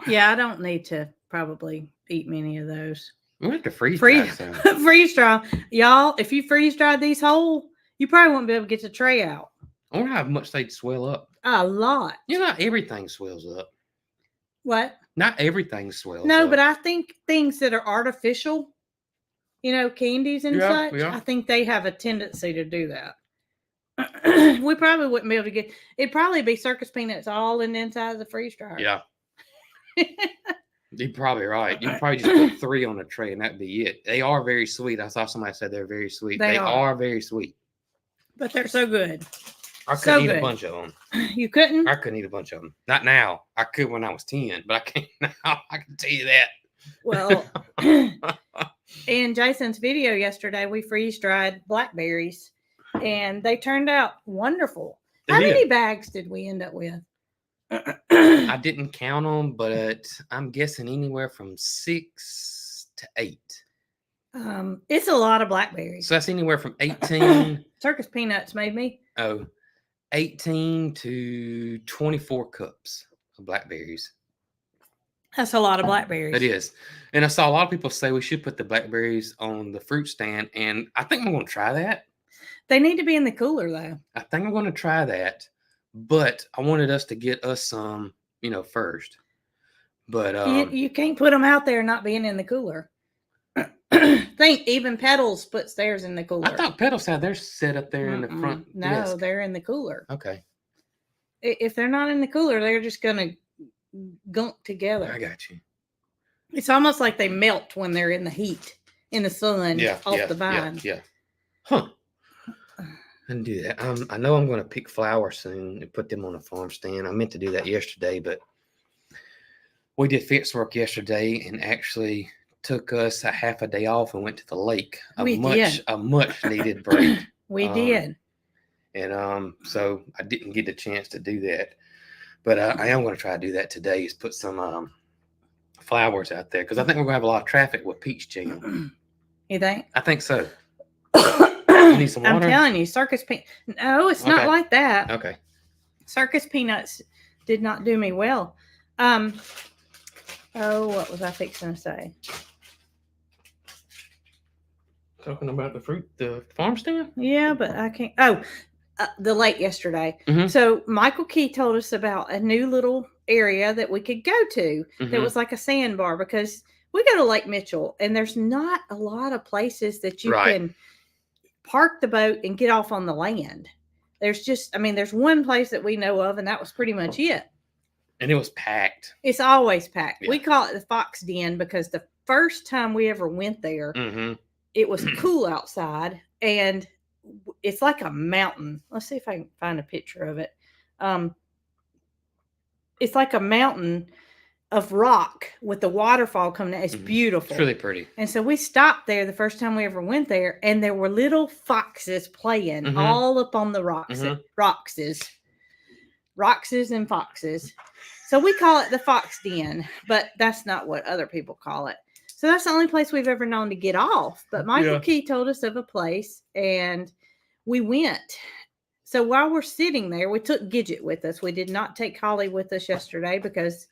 Yeah, I don't need to probably eat many of those. We have to freeze dry some. Freeze dry. Y'all, if you freeze dry these whole, you probably won't be able to get the tray out. I wonder how much they'd swell up. A lot. You know, not everything swells up. What? Not everything swells up. No, but I think things that are artificial, you know, candies and such, I think they have a tendency to do that. We probably wouldn't be able to get, it'd probably be circus peanuts all in the inside of the freeze dryer. Yeah. You're probably right. You probably just put 3 on a tray and that'd be it. They are very sweet. I saw somebody said they're very sweet. They are very sweet. But they're so good. I couldn't eat a bunch of them. You couldn't? I couldn't eat a bunch of them. Not now. I could when I was 10, but I can't now. I can tell you that. Well, in Jason's video yesterday, we freeze dried blackberries and they turned out wonderful. How many bags did we end up with? I didn't count them, but I'm guessing anywhere from 6 to 8. It's a lot of blackberries. So that's anywhere from 18. Circus peanuts made me. 18 to 24 cups of blackberries. That's a lot of blackberries. It is. And I saw a lot of people say we should put the blackberries on the fruit stand. And I think I'm going to try that. They need to be in the cooler, though. I think I'm going to try that. But I wanted us to get us some, you know, first. But you can't put them out there not being in the cooler. Think even Petals puts theirs in the cooler. I thought Petals had theirs set up there in the front. No, desk. They're in the cooler. Okay. If they're not in the cooler, they're just gonna gunk together. I got you. It's almost like they melt when they're in the heat, in the sun, off the vine. Yeah. Huh. I didn't do that. I know I'm going to pick flowers soon and put them on a farm stand. I meant to do that yesterday, but we did fence work yesterday and actually took us a half a day off and went to the lake. A much needed break. We did. And so I didn't get a chance to do that. But I am going to try to do that today, is put some flowers out there, because I think we're going to have a lot of traffic with Peach Jam. You think? I think so. You need some water? I'm telling you, circus peanuts. No, it's not like that. Okay. Circus peanuts did not do me well. What was I fixing to say? Talking about the farm stand? Yeah, but I can't. the lake yesterday. Mhm. So Michael Key told us about a new little area that we could go to that Mhm. was like a sandbar, because we go to Lake Mitchell and there's not a lot of places that you Right. can park the boat and get off on the land. There's just, I mean, there's one place that we know of, and that was pretty much it. And it was packed. It's always packed. Yeah. We call it the Fox Den because the first time we ever went there, Mhm. it was cool outside and it's like a mountain. Let's see if I can find a picture of it. It's like a mountain of rock with the waterfall coming out. It's beautiful. It's really pretty. And so we stopped there the first time we ever went there, and there were little foxes playing all up on the rocks. Roxes and foxes. So we call it the Fox Den, but that's not what other people call it. So that's the only place we've ever known to get off. But Michael Key told us of a place, and we went. So while we're sitting there, we took Gidget with us. We did not take Holly with us yesterday because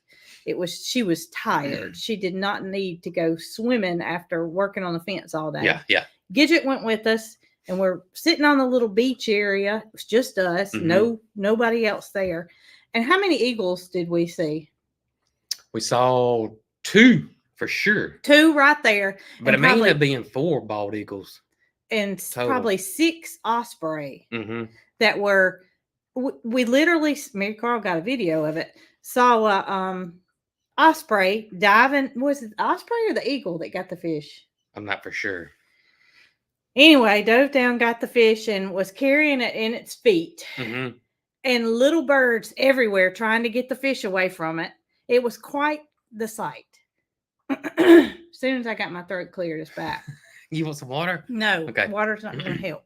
she was tired. She did not need to go swimming after working on the fence all day. Yeah. Gidget went with us, and we're sitting on the little beach area. It was just us, nobody else there. And how many eagles did we see? We saw 2 for sure. 2 right there. But it may end up being 4 bald eagles. And total. Probably 6 osprey that were, we literally, Mary Carl got a video of it, saw a osprey diving. Was it the osprey or the eagle that got the fish? I'm not for sure. Anyway, dove down, got the fish, and was carrying it in its feet. And little birds everywhere trying to get the fish away from it. It was quite the sight. As soon as I got my throat cleared, it's back. You want some water? No, okay. Water's not going to help.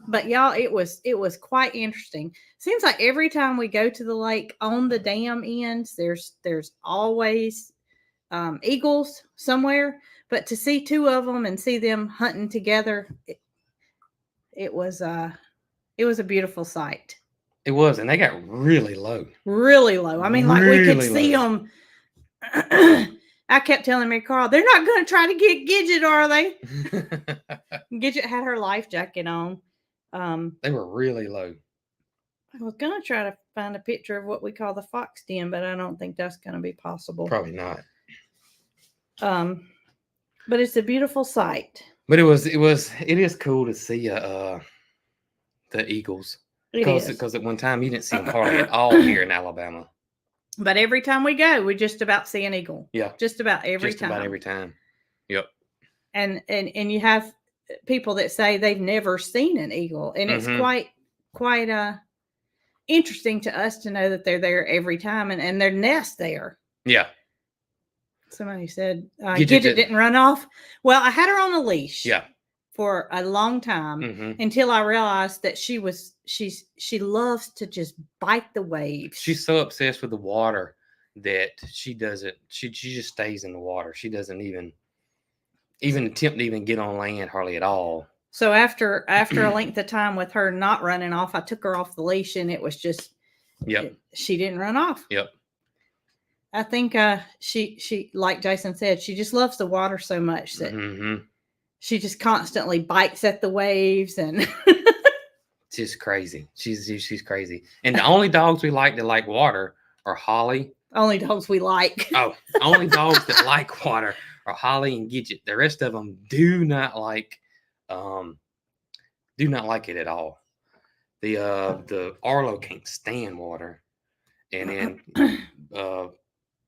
But y'all, it was quite interesting. Seems like every time we go to the lake on the dam ends, there's always eagles somewhere. But to see 2 of them and see them hunting together, it was a beautiful sight. It was, and they got really low. Really low. I mean, like we could see them. I kept telling Mary Carl, they're not going to try to get Gidget, are they? Gidget had her life jacket on. They were really low. I was going to try to find a picture of what we call the Fox Den, but I don't think that's going to be possible. Probably not. But it's a beautiful sight. But it is cool to see the eagles. Because at one time you didn't see them hardly at all here in Alabama. But every time we go, we just about see an eagle. Yeah. Just about every time. Just about every time. Yep. And you have people that say they've never seen an eagle. And it's quite interesting to us to know that they're there every time and their nest there. Yeah. Somebody said Gidget didn't run off. Well, I had her on a leash. Yeah. For a long time until I realized that she loves to just bite the waves. She's so obsessed with the water that she just stays in the water. She doesn't even attempt to even get on land hardly at all. So after a length of time with her not running off, I took her off the leash and it was just she didn't run off. Yep. I think she like Jason said, she just loves the water so much that she just constantly bites at the waves and just crazy. She's crazy. And the only dogs we like that like water are Holly. Only dogs we like. Only dogs that like water are Holly and Gidget. The rest of them do not like it at all. The Arlo can't stand water, and then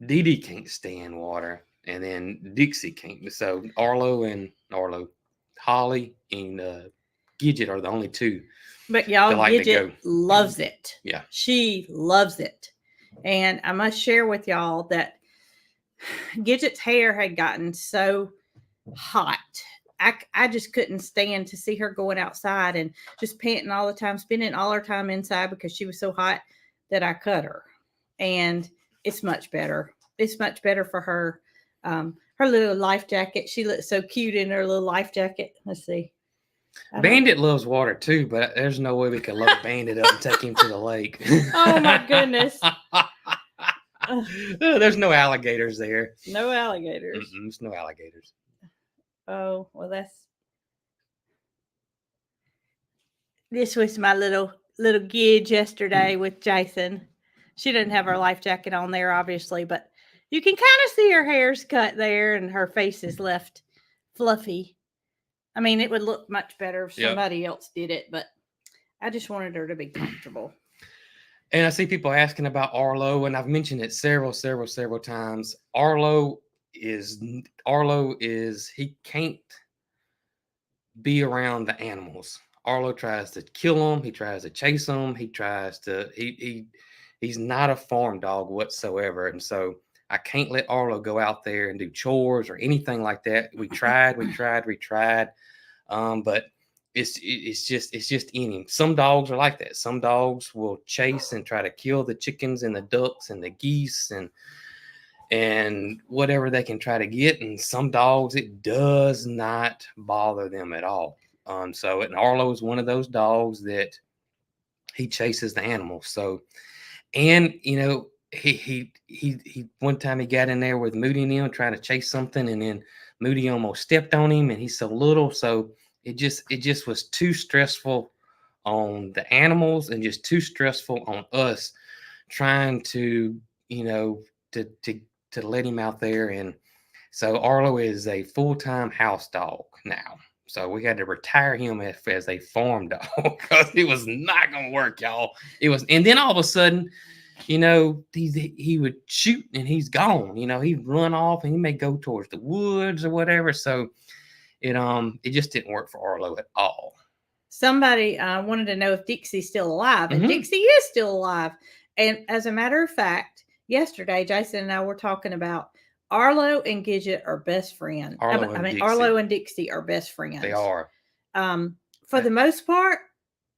Dee Dee can't stand water. And then Dixie can't. So Holly and Gidget are the only 2. But y'all, Gidget loves it. Yeah. She loves it. And I must share with y'all that Gidget's hair had gotten so hot. I just couldn't stand to see her going outside and just panting all the time, spending all her time inside because she was so hot that I cut her. And it's much better. It's much better for her. Her little life jacket. She looks so cute in her little life jacket. Let's see. Bandit loves water too, but there's no way we could load Bandit up and take him to the lake. Oh my goodness. There's no alligators there. No alligators. There's no alligators. Oh, well This was my little gidge yesterday with Jason. She didn't have her life jacket on there, obviously, but you can kind of see her hair's cut there and her face is left fluffy. I mean, it would look much better if somebody else did it, but I just wanted her to be comfortable. And I see people asking about Arlo, and I've mentioned it several times. Arlo is he can't be around the animals. Arlo tries to kill them. He tries to chase them. He's not a farm dog whatsoever. And so I can't let Arlo go out there and do chores or anything like that. We tried. But it's just in him. Some dogs are like that. Some dogs will chase and try to kill the chickens and the ducks and the geese and whatever they can try to get. And some dogs, it does not bother them at all. And Arlo is one of those dogs that he chases the animals. So, and he one time he got in there with Moody and him trying to chase something, and then Moody almost stepped on him, and he's so little, so it just was too stressful on the animals and just too stressful on us trying to to let him out there. And so Arlo is a full-time house dog now. So we had to retire him as a farm dog because it was not going to work, y'all. And then all of a sudden, he would shoot and he's gone. He'd run off and he may go towards the woods or whatever. So it just didn't work for Arlo at all. Somebody wanted to know if Dixie's still alive, and Dixie is still alive. And as a matter of fact, yesterday Jason and I were talking about Arlo and Gidget are best friends. Arlo and Dixie are best friends. They are. For the most part,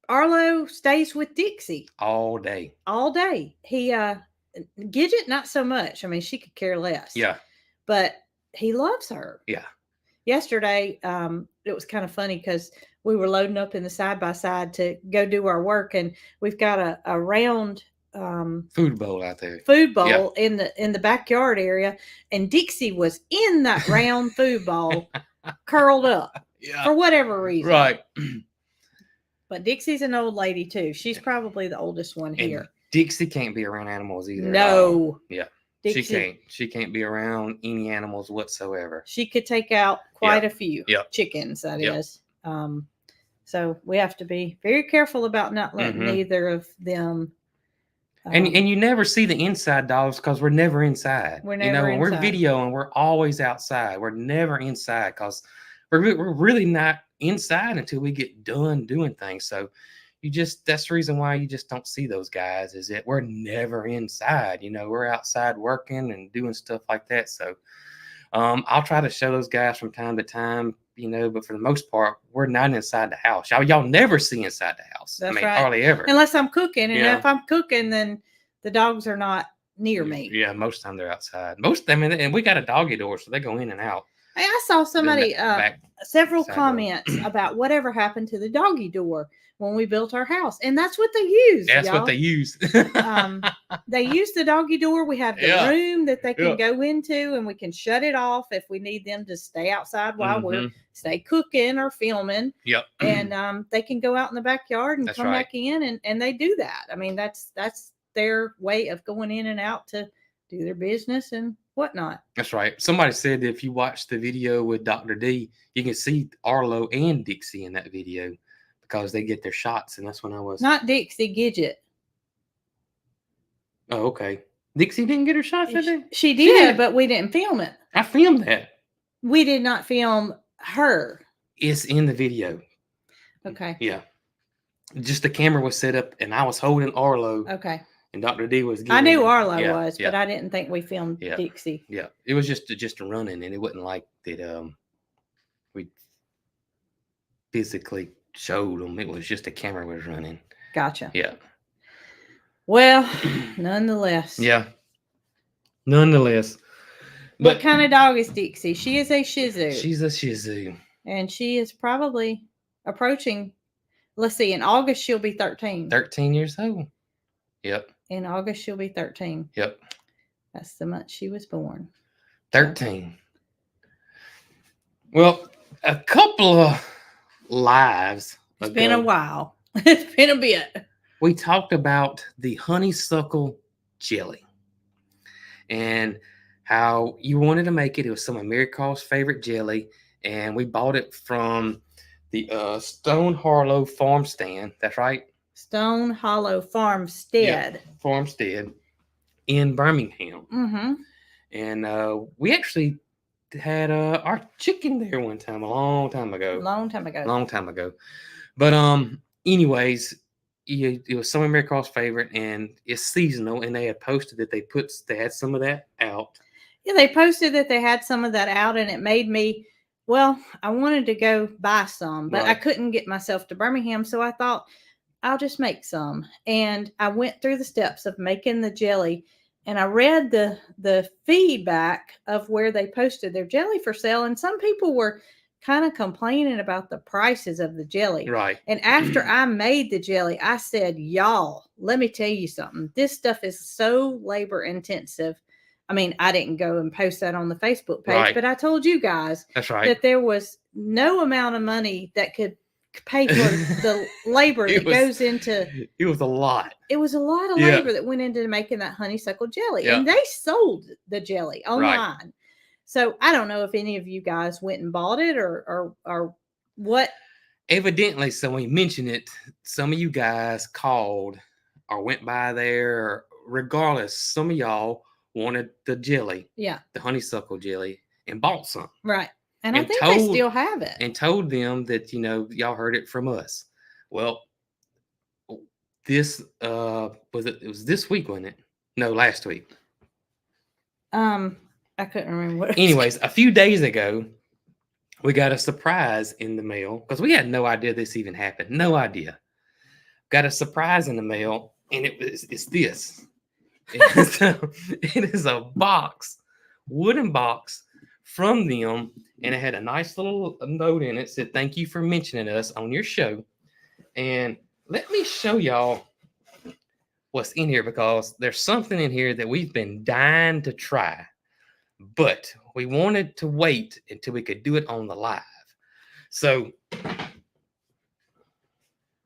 Arlo stays with Dixie all day. He Gidget not so much. I mean, she could care less. Yeah. But he loves her. Yeah. Yesterday, it was kind of funny because we were loading up in the side-by-side to go do our work, and we've got a round food bowl out there. In the backyard area, and Dixie was in that round food bowl, curled up for whatever reason. Right. But Dixie's an old lady too. She's probably the oldest one here. And Dixie can't be around animals either. No. Yeah. Dixie, she can't be around any animals whatsoever. She could take out quite a few chickens, that is. So we have to be very careful about not letting either of them. And you never see the inside dogs because we're never inside. When we're videoing, we're always outside. We're never inside because we're really not inside until we get done doing things. So that's the reason why you just don't see those guys, is that we're never inside. We're outside working and doing stuff like that. So I'll try to show those guys from time to time, but for the most part, we're not inside the house. Y'all never see inside the house. That's right. Hardly ever. Unless I'm cooking. And if I'm cooking, then the dogs are not near me. Yeah, most of the time they're outside. And we got a doggy door, so they go in and out. Hey, I saw somebody, several comments about whatever happened to the doggy door when we built our house. And that's what they use. That's what they use. They use the doggy door. We have the room that they can go into, and we can shut it off if we need them to stay outside while we're cooking or filming. Yep. And they can go out in the backyard and come back in, and they do that. I mean, that's their way of going in and out to do their business and whatnot. That's right. Somebody said that if you watch the video with Dr. D, you can see Arlo and Dixie in that video because they get their shots, and that's when I was not Dixie, Gidget. Oh, okay. Dixie didn't get her shots, did she? She did, but we didn't film it. I filmed that. We did not film her. It's in the video. Okay. Yeah. Just the camera was set up, and I was holding Arlo. Okay. And Dr. D was. I knew Arlo was, but I didn't think we filmed Dixie. Yeah, it was just running, and it wasn't like that. We physically showed them. It was just the camera was running. Gotcha. Yeah. Well, nonetheless. Yeah. Nonetheless. What kind of dog is Dixie? She is a Shih Tzu. She's a Shih Tzu. And she is probably approaching, let's see, in August she'll be 13. 13 years old. Yep. In August she'll be 13. Yep. That's the month she was born. 13. Well, a couple of lives It's been a while. It's been a bit. We talked about the honeysuckle jelly and how you wanted to make it. It was some of Mary Carl's favorite jelly, and we bought it from the Stone Harlow farm stand. That's right, Stone Hollow yeah, Farmstead. farmstead in Birmingham. Mm-hmm. And we actually had our chicken there one time, a long time ago. Long time ago. Long time ago. But anyways, it was some of Mary Carl's favorite, and it's seasonal. And they had posted that they had some of that out. Yeah, they posted that they had some of that out, and it made me. Well, I wanted to go buy some, but I Right. couldn't get myself to Birmingham, so I thought I'll just make some. And I went through the steps of making the jelly, and I read the feedback of where they posted their jelly for sale, and some people were kind of complaining about the prices of the jelly. Right. And after I made the jelly, I said, "Y'all, let me tell you something. This stuff is so labor intensive." I mean, I didn't go and post that on the Facebook page, Right. but I told you guys That's right. that there was no amount of money that could pay for the labor It that was- goes into. It was a lot. It was a lot of Yeah. labor that went into making that honeysuckle jelly, Yeah. and they sold the jelly online. So I don't know if any of you guys went and bought it or what. Evidently, so when you mentioned it, some of you guys called or went by there. Regardless, some of y'all wanted the jelly, Yeah, the honeysuckle jelly, and bought some. right. And I And think they told- still have it. And told them that y'all heard it from us. Well, this it was this week, wasn't it? No, last week. I couldn't remember what. Anyways, a few days ago, we got a surprise in the mail because we had no idea this even happened. No idea. Got a surprise in the mail, and it's this. It is a box, wooden box from them, and it had a nice little note in it. Said, "Thank you for mentioning us on your show." And let me show y'all what's in here because there's something in here that we've been dying to try, but we wanted to wait until we could do it on the live. So I'm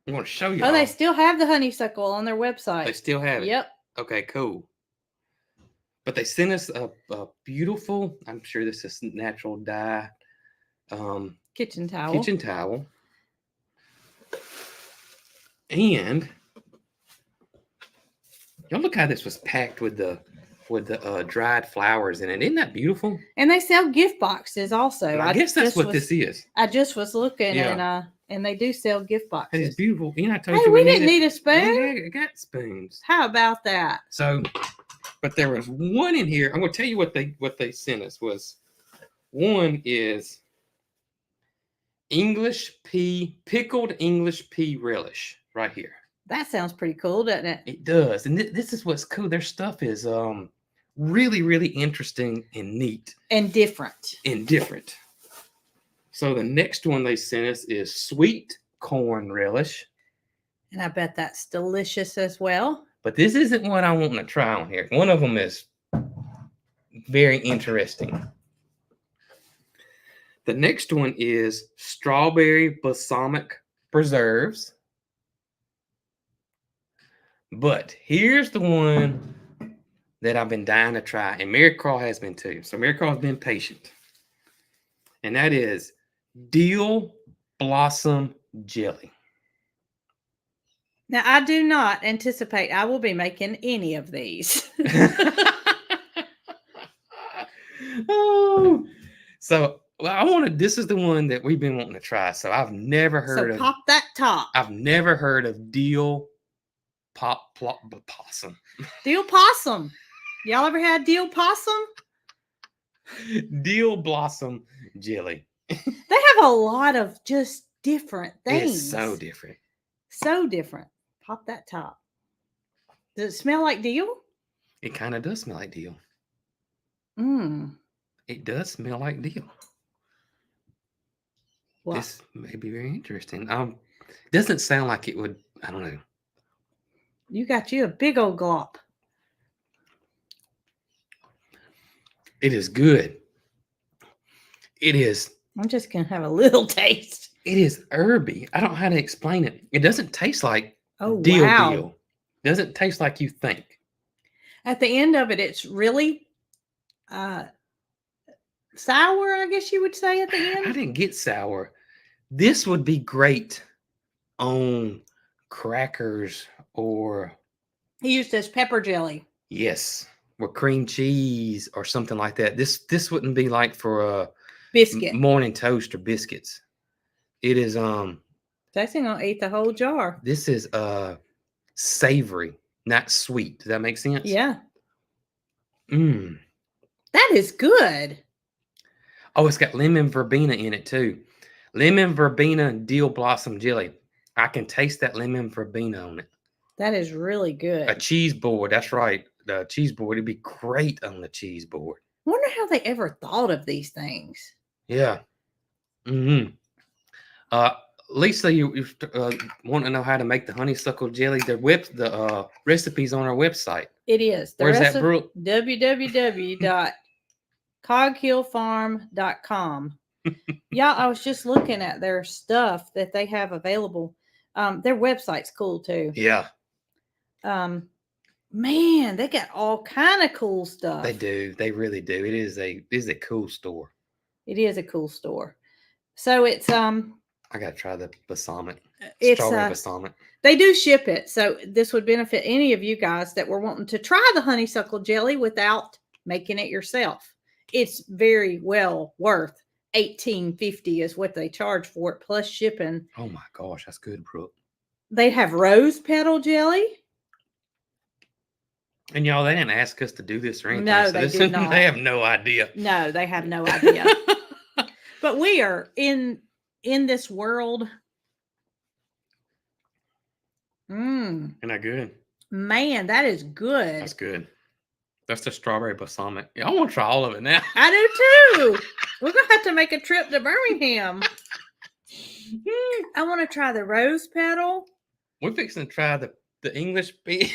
going to show you. Oh, they still have the honeysuckle on their website. They still have it. Yep. Okay, cool. But they sent us a beautiful, I'm sure this is natural dye, Kitchen towel. kitchen towel. And y'all look how this was packed with the dried flowers in it. Isn't that beautiful? And they sell gift boxes also. And I guess that's what this is. I just was looking, Yeah. and they do sell gift It's boxes. beautiful. You know, I told Hey, you we didn't need a Yeah, spoon. I got spoons. How about that? So, but there was one in here. I'm going to tell you what they sent us was one is pickled English pea relish right here. That sounds pretty cool, doesn't it? It does, and this is what's cool. Their stuff is really really interesting and neat And different. and different. So the next one they sent us is sweet corn relish. And I bet that's delicious as well. But this isn't what I want to try on here. One of them is very interesting. The next one is strawberry balsamic preserves. But here's the one that I've been dying to try, and Mary Carl has been too. So Mary Carl's been patient. And that is dill blossom jelly. Now, I do not anticipate I will be making any of these. Oh, so this is the one that we've been wanting to try. So I've never heard So of pop that top. I've never heard of dill possum. Dill possum. Y'all ever had dill possum? Dill blossom jelly. They have a lot of just different things. It's so different. So different. Pop that top. Does it smell like dill? It kind of does smell like dill. Mmm. It does smell like dill. Well, This may be very interesting. Doesn't sound like it would. I don't know. you got you a big old glop. It is good. It is. I'm just gonna have a little taste. It is herby. I don't know how to explain it. It doesn't taste like Oh, dill wow. dill. Doesn't taste like you think. At the end of it, it's really sour, I guess you would say at the I end. didn't get sour. This would be great on crackers or He used as pepper jelly. yes, or cream cheese or something like that. This wouldn't be like for a Biscuit. morning toast or biscuits. It is Jason gonna eat the whole jar. this is savory, not sweet. Does that make sense? Yeah. Mm. That is good. Oh, it's got lemon verbena in it too. Lemon verbena dill blossom jelly. I can taste that lemon verbena on it. That is really A good. cheese board. That's right. The cheese board. It'd be great on the cheese board. Wonder how they ever thought of these things. Yeah. Mm-hmm. Lisa, you want to know how to make the honeysuckle jelly? The recipes on our website. It is. The Where's that, Brooke? www.coghillfarm.com. Y'all, I was just looking at their stuff that they have available. Their website's cool too. Yeah, Man, they got all kind of cool stuff. they do. They really do. It is a cool store. It is a cool store. So it's I gotta try the balsamic. it's Strawberry balsamic. they do ship it. So this would benefit any of you guys that were wanting to try the honeysuckle jelly without making it yourself. It's very well worth $18.50 is what they charge for it plus shipping. Oh my gosh, that's good, Brooke. They have rose petal jelly. And y'all, they didn't ask us to do this or anything. No, so they this, did not. They have no idea. No, they have no idea. But we are in this world. Isn't that good? Man, that is good. That's good. That's the strawberry balsamic. Yeah, I want to try all of it now. I do too. We're gonna have to make a trip to Birmingham. I want to try the rose petal. We're fixing to try the English pea.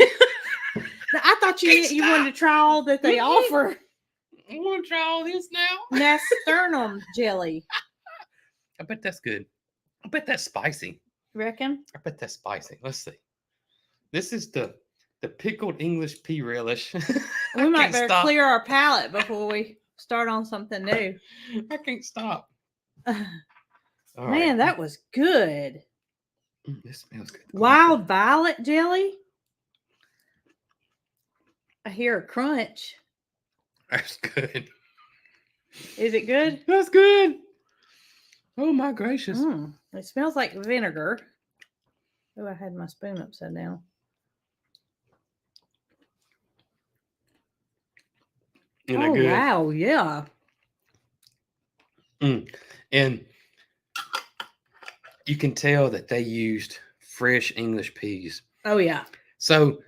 I thought you wanted to try all that they offer. I want to try all this now. Nasturtium jelly. I bet that's good. I bet that's spicy. Reckon? I bet that's spicy. Let's see. This is the pickled English pea relish. We might better clear our palate before we start on something new. I can't stop. All Man, that was good. This smells good. Wild violet jelly. I hear a crunch. That's good. Is it good? That's good. Oh my gracious. It smells like vinegar. Oh, I had my spoon upside down. Isn't that good? Wow, yeah. And you can tell that they used fresh English peas. Oh, yeah. So,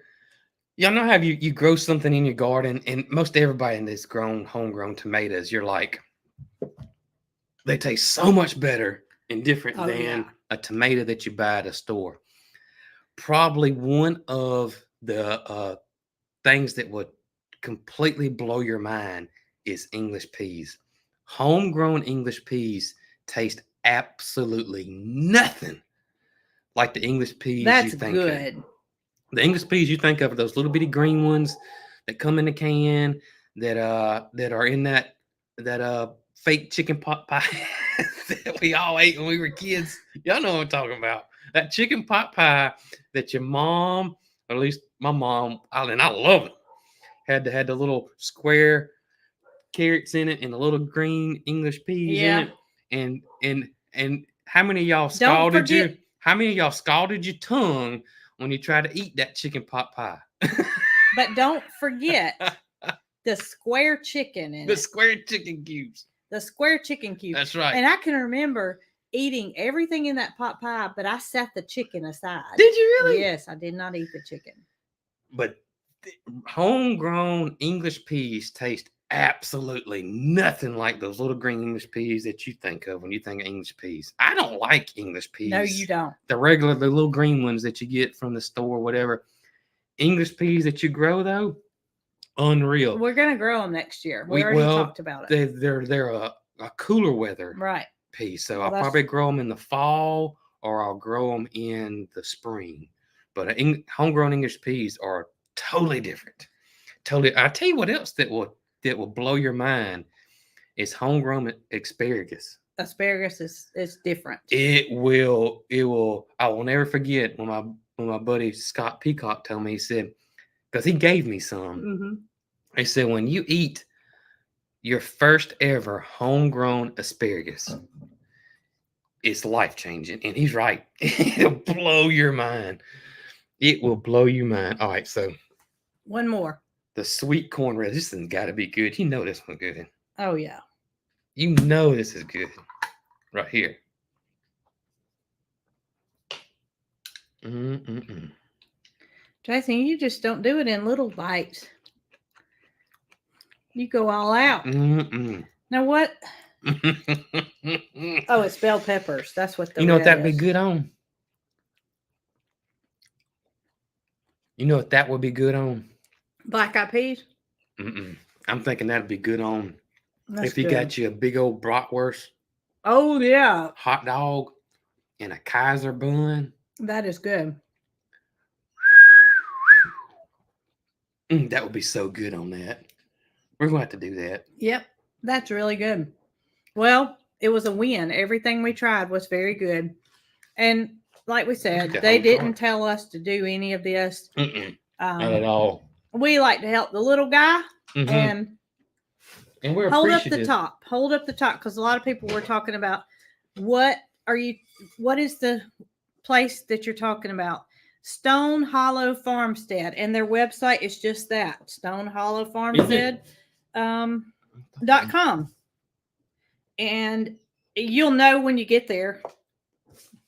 y'all know how you grow something in your garden, and most everybody that's grown homegrown tomatoes, you're like, they taste so much better and different than a tomato that you buy at a store. Probably one of the things that would completely blow your mind is English peas. Homegrown English peas taste absolutely nothing like the English peas That's you think good. of. The English peas you think of are those little bitty green ones that come in the can that are in that fake chicken pot pie that we all ate when we were kids. Y'all know what I'm talking about. That chicken pot pie that your mom, or at least my mom, and I love it, had the little square carrots in it and the little green English peas in it. And how many of y'all scalded your tongue when you try to eat that chicken pot pie? But don't forget the square chicken in the square chicken cubes. The square chicken cubes. That's right. And I can remember eating everything in that pot pie, but I set the chicken aside. Did you really? Yes, I did not eat the chicken. But homegrown English peas taste absolutely nothing like those little green English peas that you think of when you think of English peas. I don't like English peas. No, you don't. The little green ones that you get from the store, whatever. English peas that you grow, though, unreal. We're going to grow them next year. We already talked about it. They're a cooler weather right peas. So Well, I'll that's- probably grow them in the fall or I'll grow them in the spring. But homegrown English peas are totally different. Totally. I'll tell you what else that will blow your mind is homegrown asparagus. Asparagus is different. It will. I will never forget when my buddy Scott Peacock told me, he said, because he gave me some. Mm-hmm. He said, when you eat your first ever homegrown asparagus, it's life changing. And he's right. It'll blow your mind. It will blow your mind. All right, so One more. the sweet cornbread. This thing's got to be good. You know this one's good. Oh yeah. You know this is good. Right here. Mm-mm-mm. Jason, you just don't do it in little bites. You go all out. Mm-mm. Now what? Oh, it's bell peppers. That's what the You know what red that'd be is. good on? You know what that would be good on? Black-eyed peas. Mm-mm. I'm thinking that'd be good on That's if you good. got you a big old bratwurst, Oh yeah, hot dog, and a Kaiser bun. that is good. That would be so good on that. We're going to have to do that. Yep, that's really good. Well, it was a win. Everything we tried was very good. And like we said, the they whole didn't cart. tell us to do any of this. Mm-mm. Not at all. We like to help the little guy Mhm. and we're hold up the appreciative. top. Hold up the top, because a lot of people were talking about what is the place that you're talking about? Stone Hollow Farmstead, and their website is just that, stonehollowfarmstead.com. And you'll know when you get there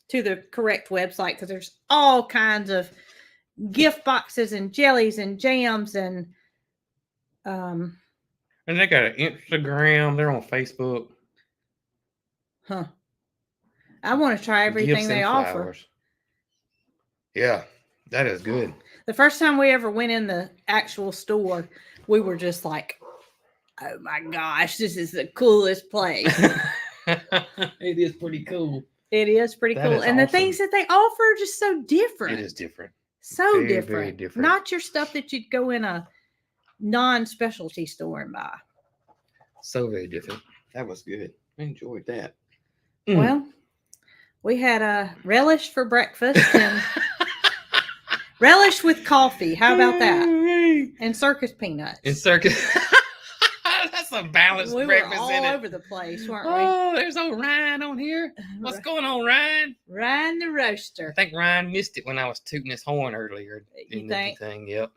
to the correct website, because there's all kinds of gift boxes and jellies and jams and And they got an Instagram. They're on Facebook. I want to try everything Gifts they and offer. flowers. Yeah, that is good. The first time we ever went in the actual store, we were just like, oh my gosh, this is the coolest place. It is pretty cool. It is pretty That cool. is And the awesome. things that they offer are just so different. It is different. So Very, different. very different. Not your stuff that you'd go in a non-specialty store and buy. So very different. That was good. I enjoyed that. Well, we had a relish for breakfast and relish with coffee. How about that? And circus peanuts. In Circus. That's a balanced We were breakfast, all isn't it? over the place, weren't Oh, there's old Ryan on here. What's going on, Ryan? we? Ryan the roaster. I think Ryan missed it when I was tooting his horn earlier. You and think? everything. Yep.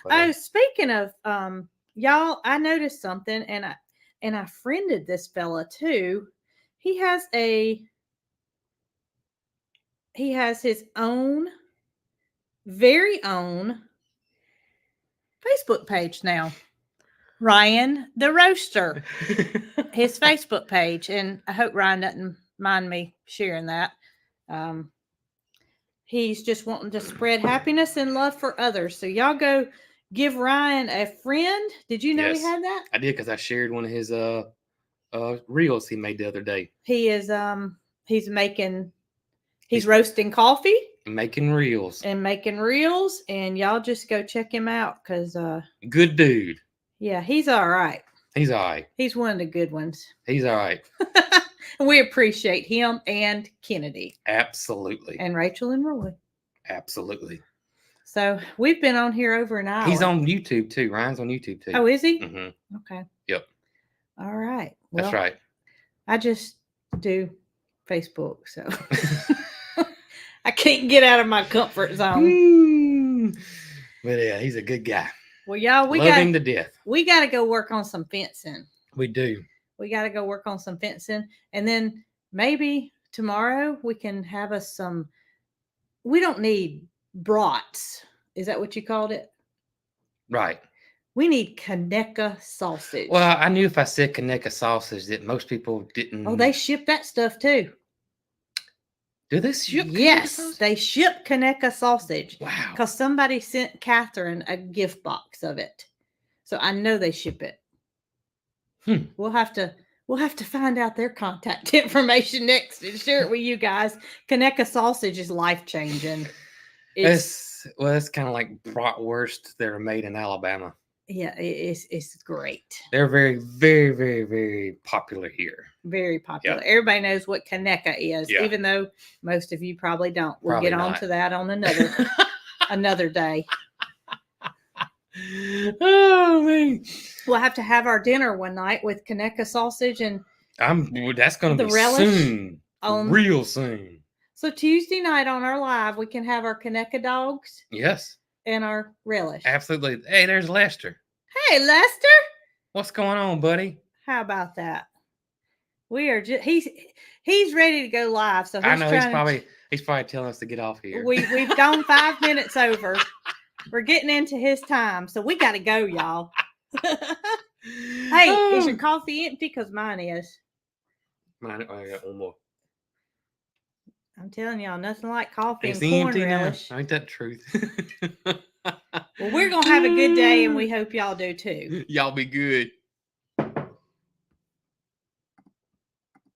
But, Oh, speaking of y'all, I noticed something, and I friended this fella too. He has his own very own Facebook page now. Ryan the Roaster, his Facebook page, and I hope Ryan doesn't mind me sharing that. He's just wanting to spread happiness and love for others. So y'all go give Ryan a friend. Did you know Yes. he had that? I did, because I shared one of his reels he made the other day. He is he's roasting coffee Making reels. and making reels, and y'all just go check him out, because Good dude. yeah, he's all right. He's all right. He's one of the good ones. He's all right. We appreciate him and Kennedy Absolutely. and Rachel and Roy. Absolutely. So we've been on here over an hour. He's on YouTube too. Ryan's on YouTube too. Oh, is he? Mm-hmm. Okay. Yep. All right. Well, That's right. I just do Facebook, so I can't get out of my comfort zone. But yeah, he's a good guy. Well, y'all, Love him to death. we got to go work on some fencing. We do. We got to go work on some fencing, and then maybe tomorrow we can have us some. We don't need brats. Is that what you called it? Right. We need Kaneka sausage. Well, I knew if I said Kaneka sausage that most people didn't. Oh, they ship that stuff too. Do they ship? Kaneka Yes, sausage? they ship Kaneka sausage. Wow. Because somebody sent Catherine a gift box of it. So I know they ship it. We'll have to We'll have to find out their contact information next and share it with you guys. Kaneka sausage is life changing. It's kind of like bratwurst. They're made in Alabama. Yeah, it's great. They're very, very, very, very popular here. Very popular. Yep. Everybody knows what Kaneka is, Yeah. even though most of you probably don't. We'll Probably get on not. to that on another day. Oh man, We'll have to have our dinner one night with Kaneka sausage and that's gonna The be relish soon, real soon. So Tuesday night on our live, we can have our Kaneka dogs Yes, and our relish. absolutely. Hey, there's Lester. Hey, Lester, What's going on, buddy? how about that? We are just he's ready to go live. So I know he's probably telling us to get off here. We've gone 5 minutes over. We're getting into his time, so we got to go, y'all. Hey, is your coffee empty? Because mine is. I got one more. I'm telling y'all, nothing like coffee It's and corn empty relish. now. Ain't that truth? Well, we're going to have a good day, and we hope y'all do too. Y'all be good.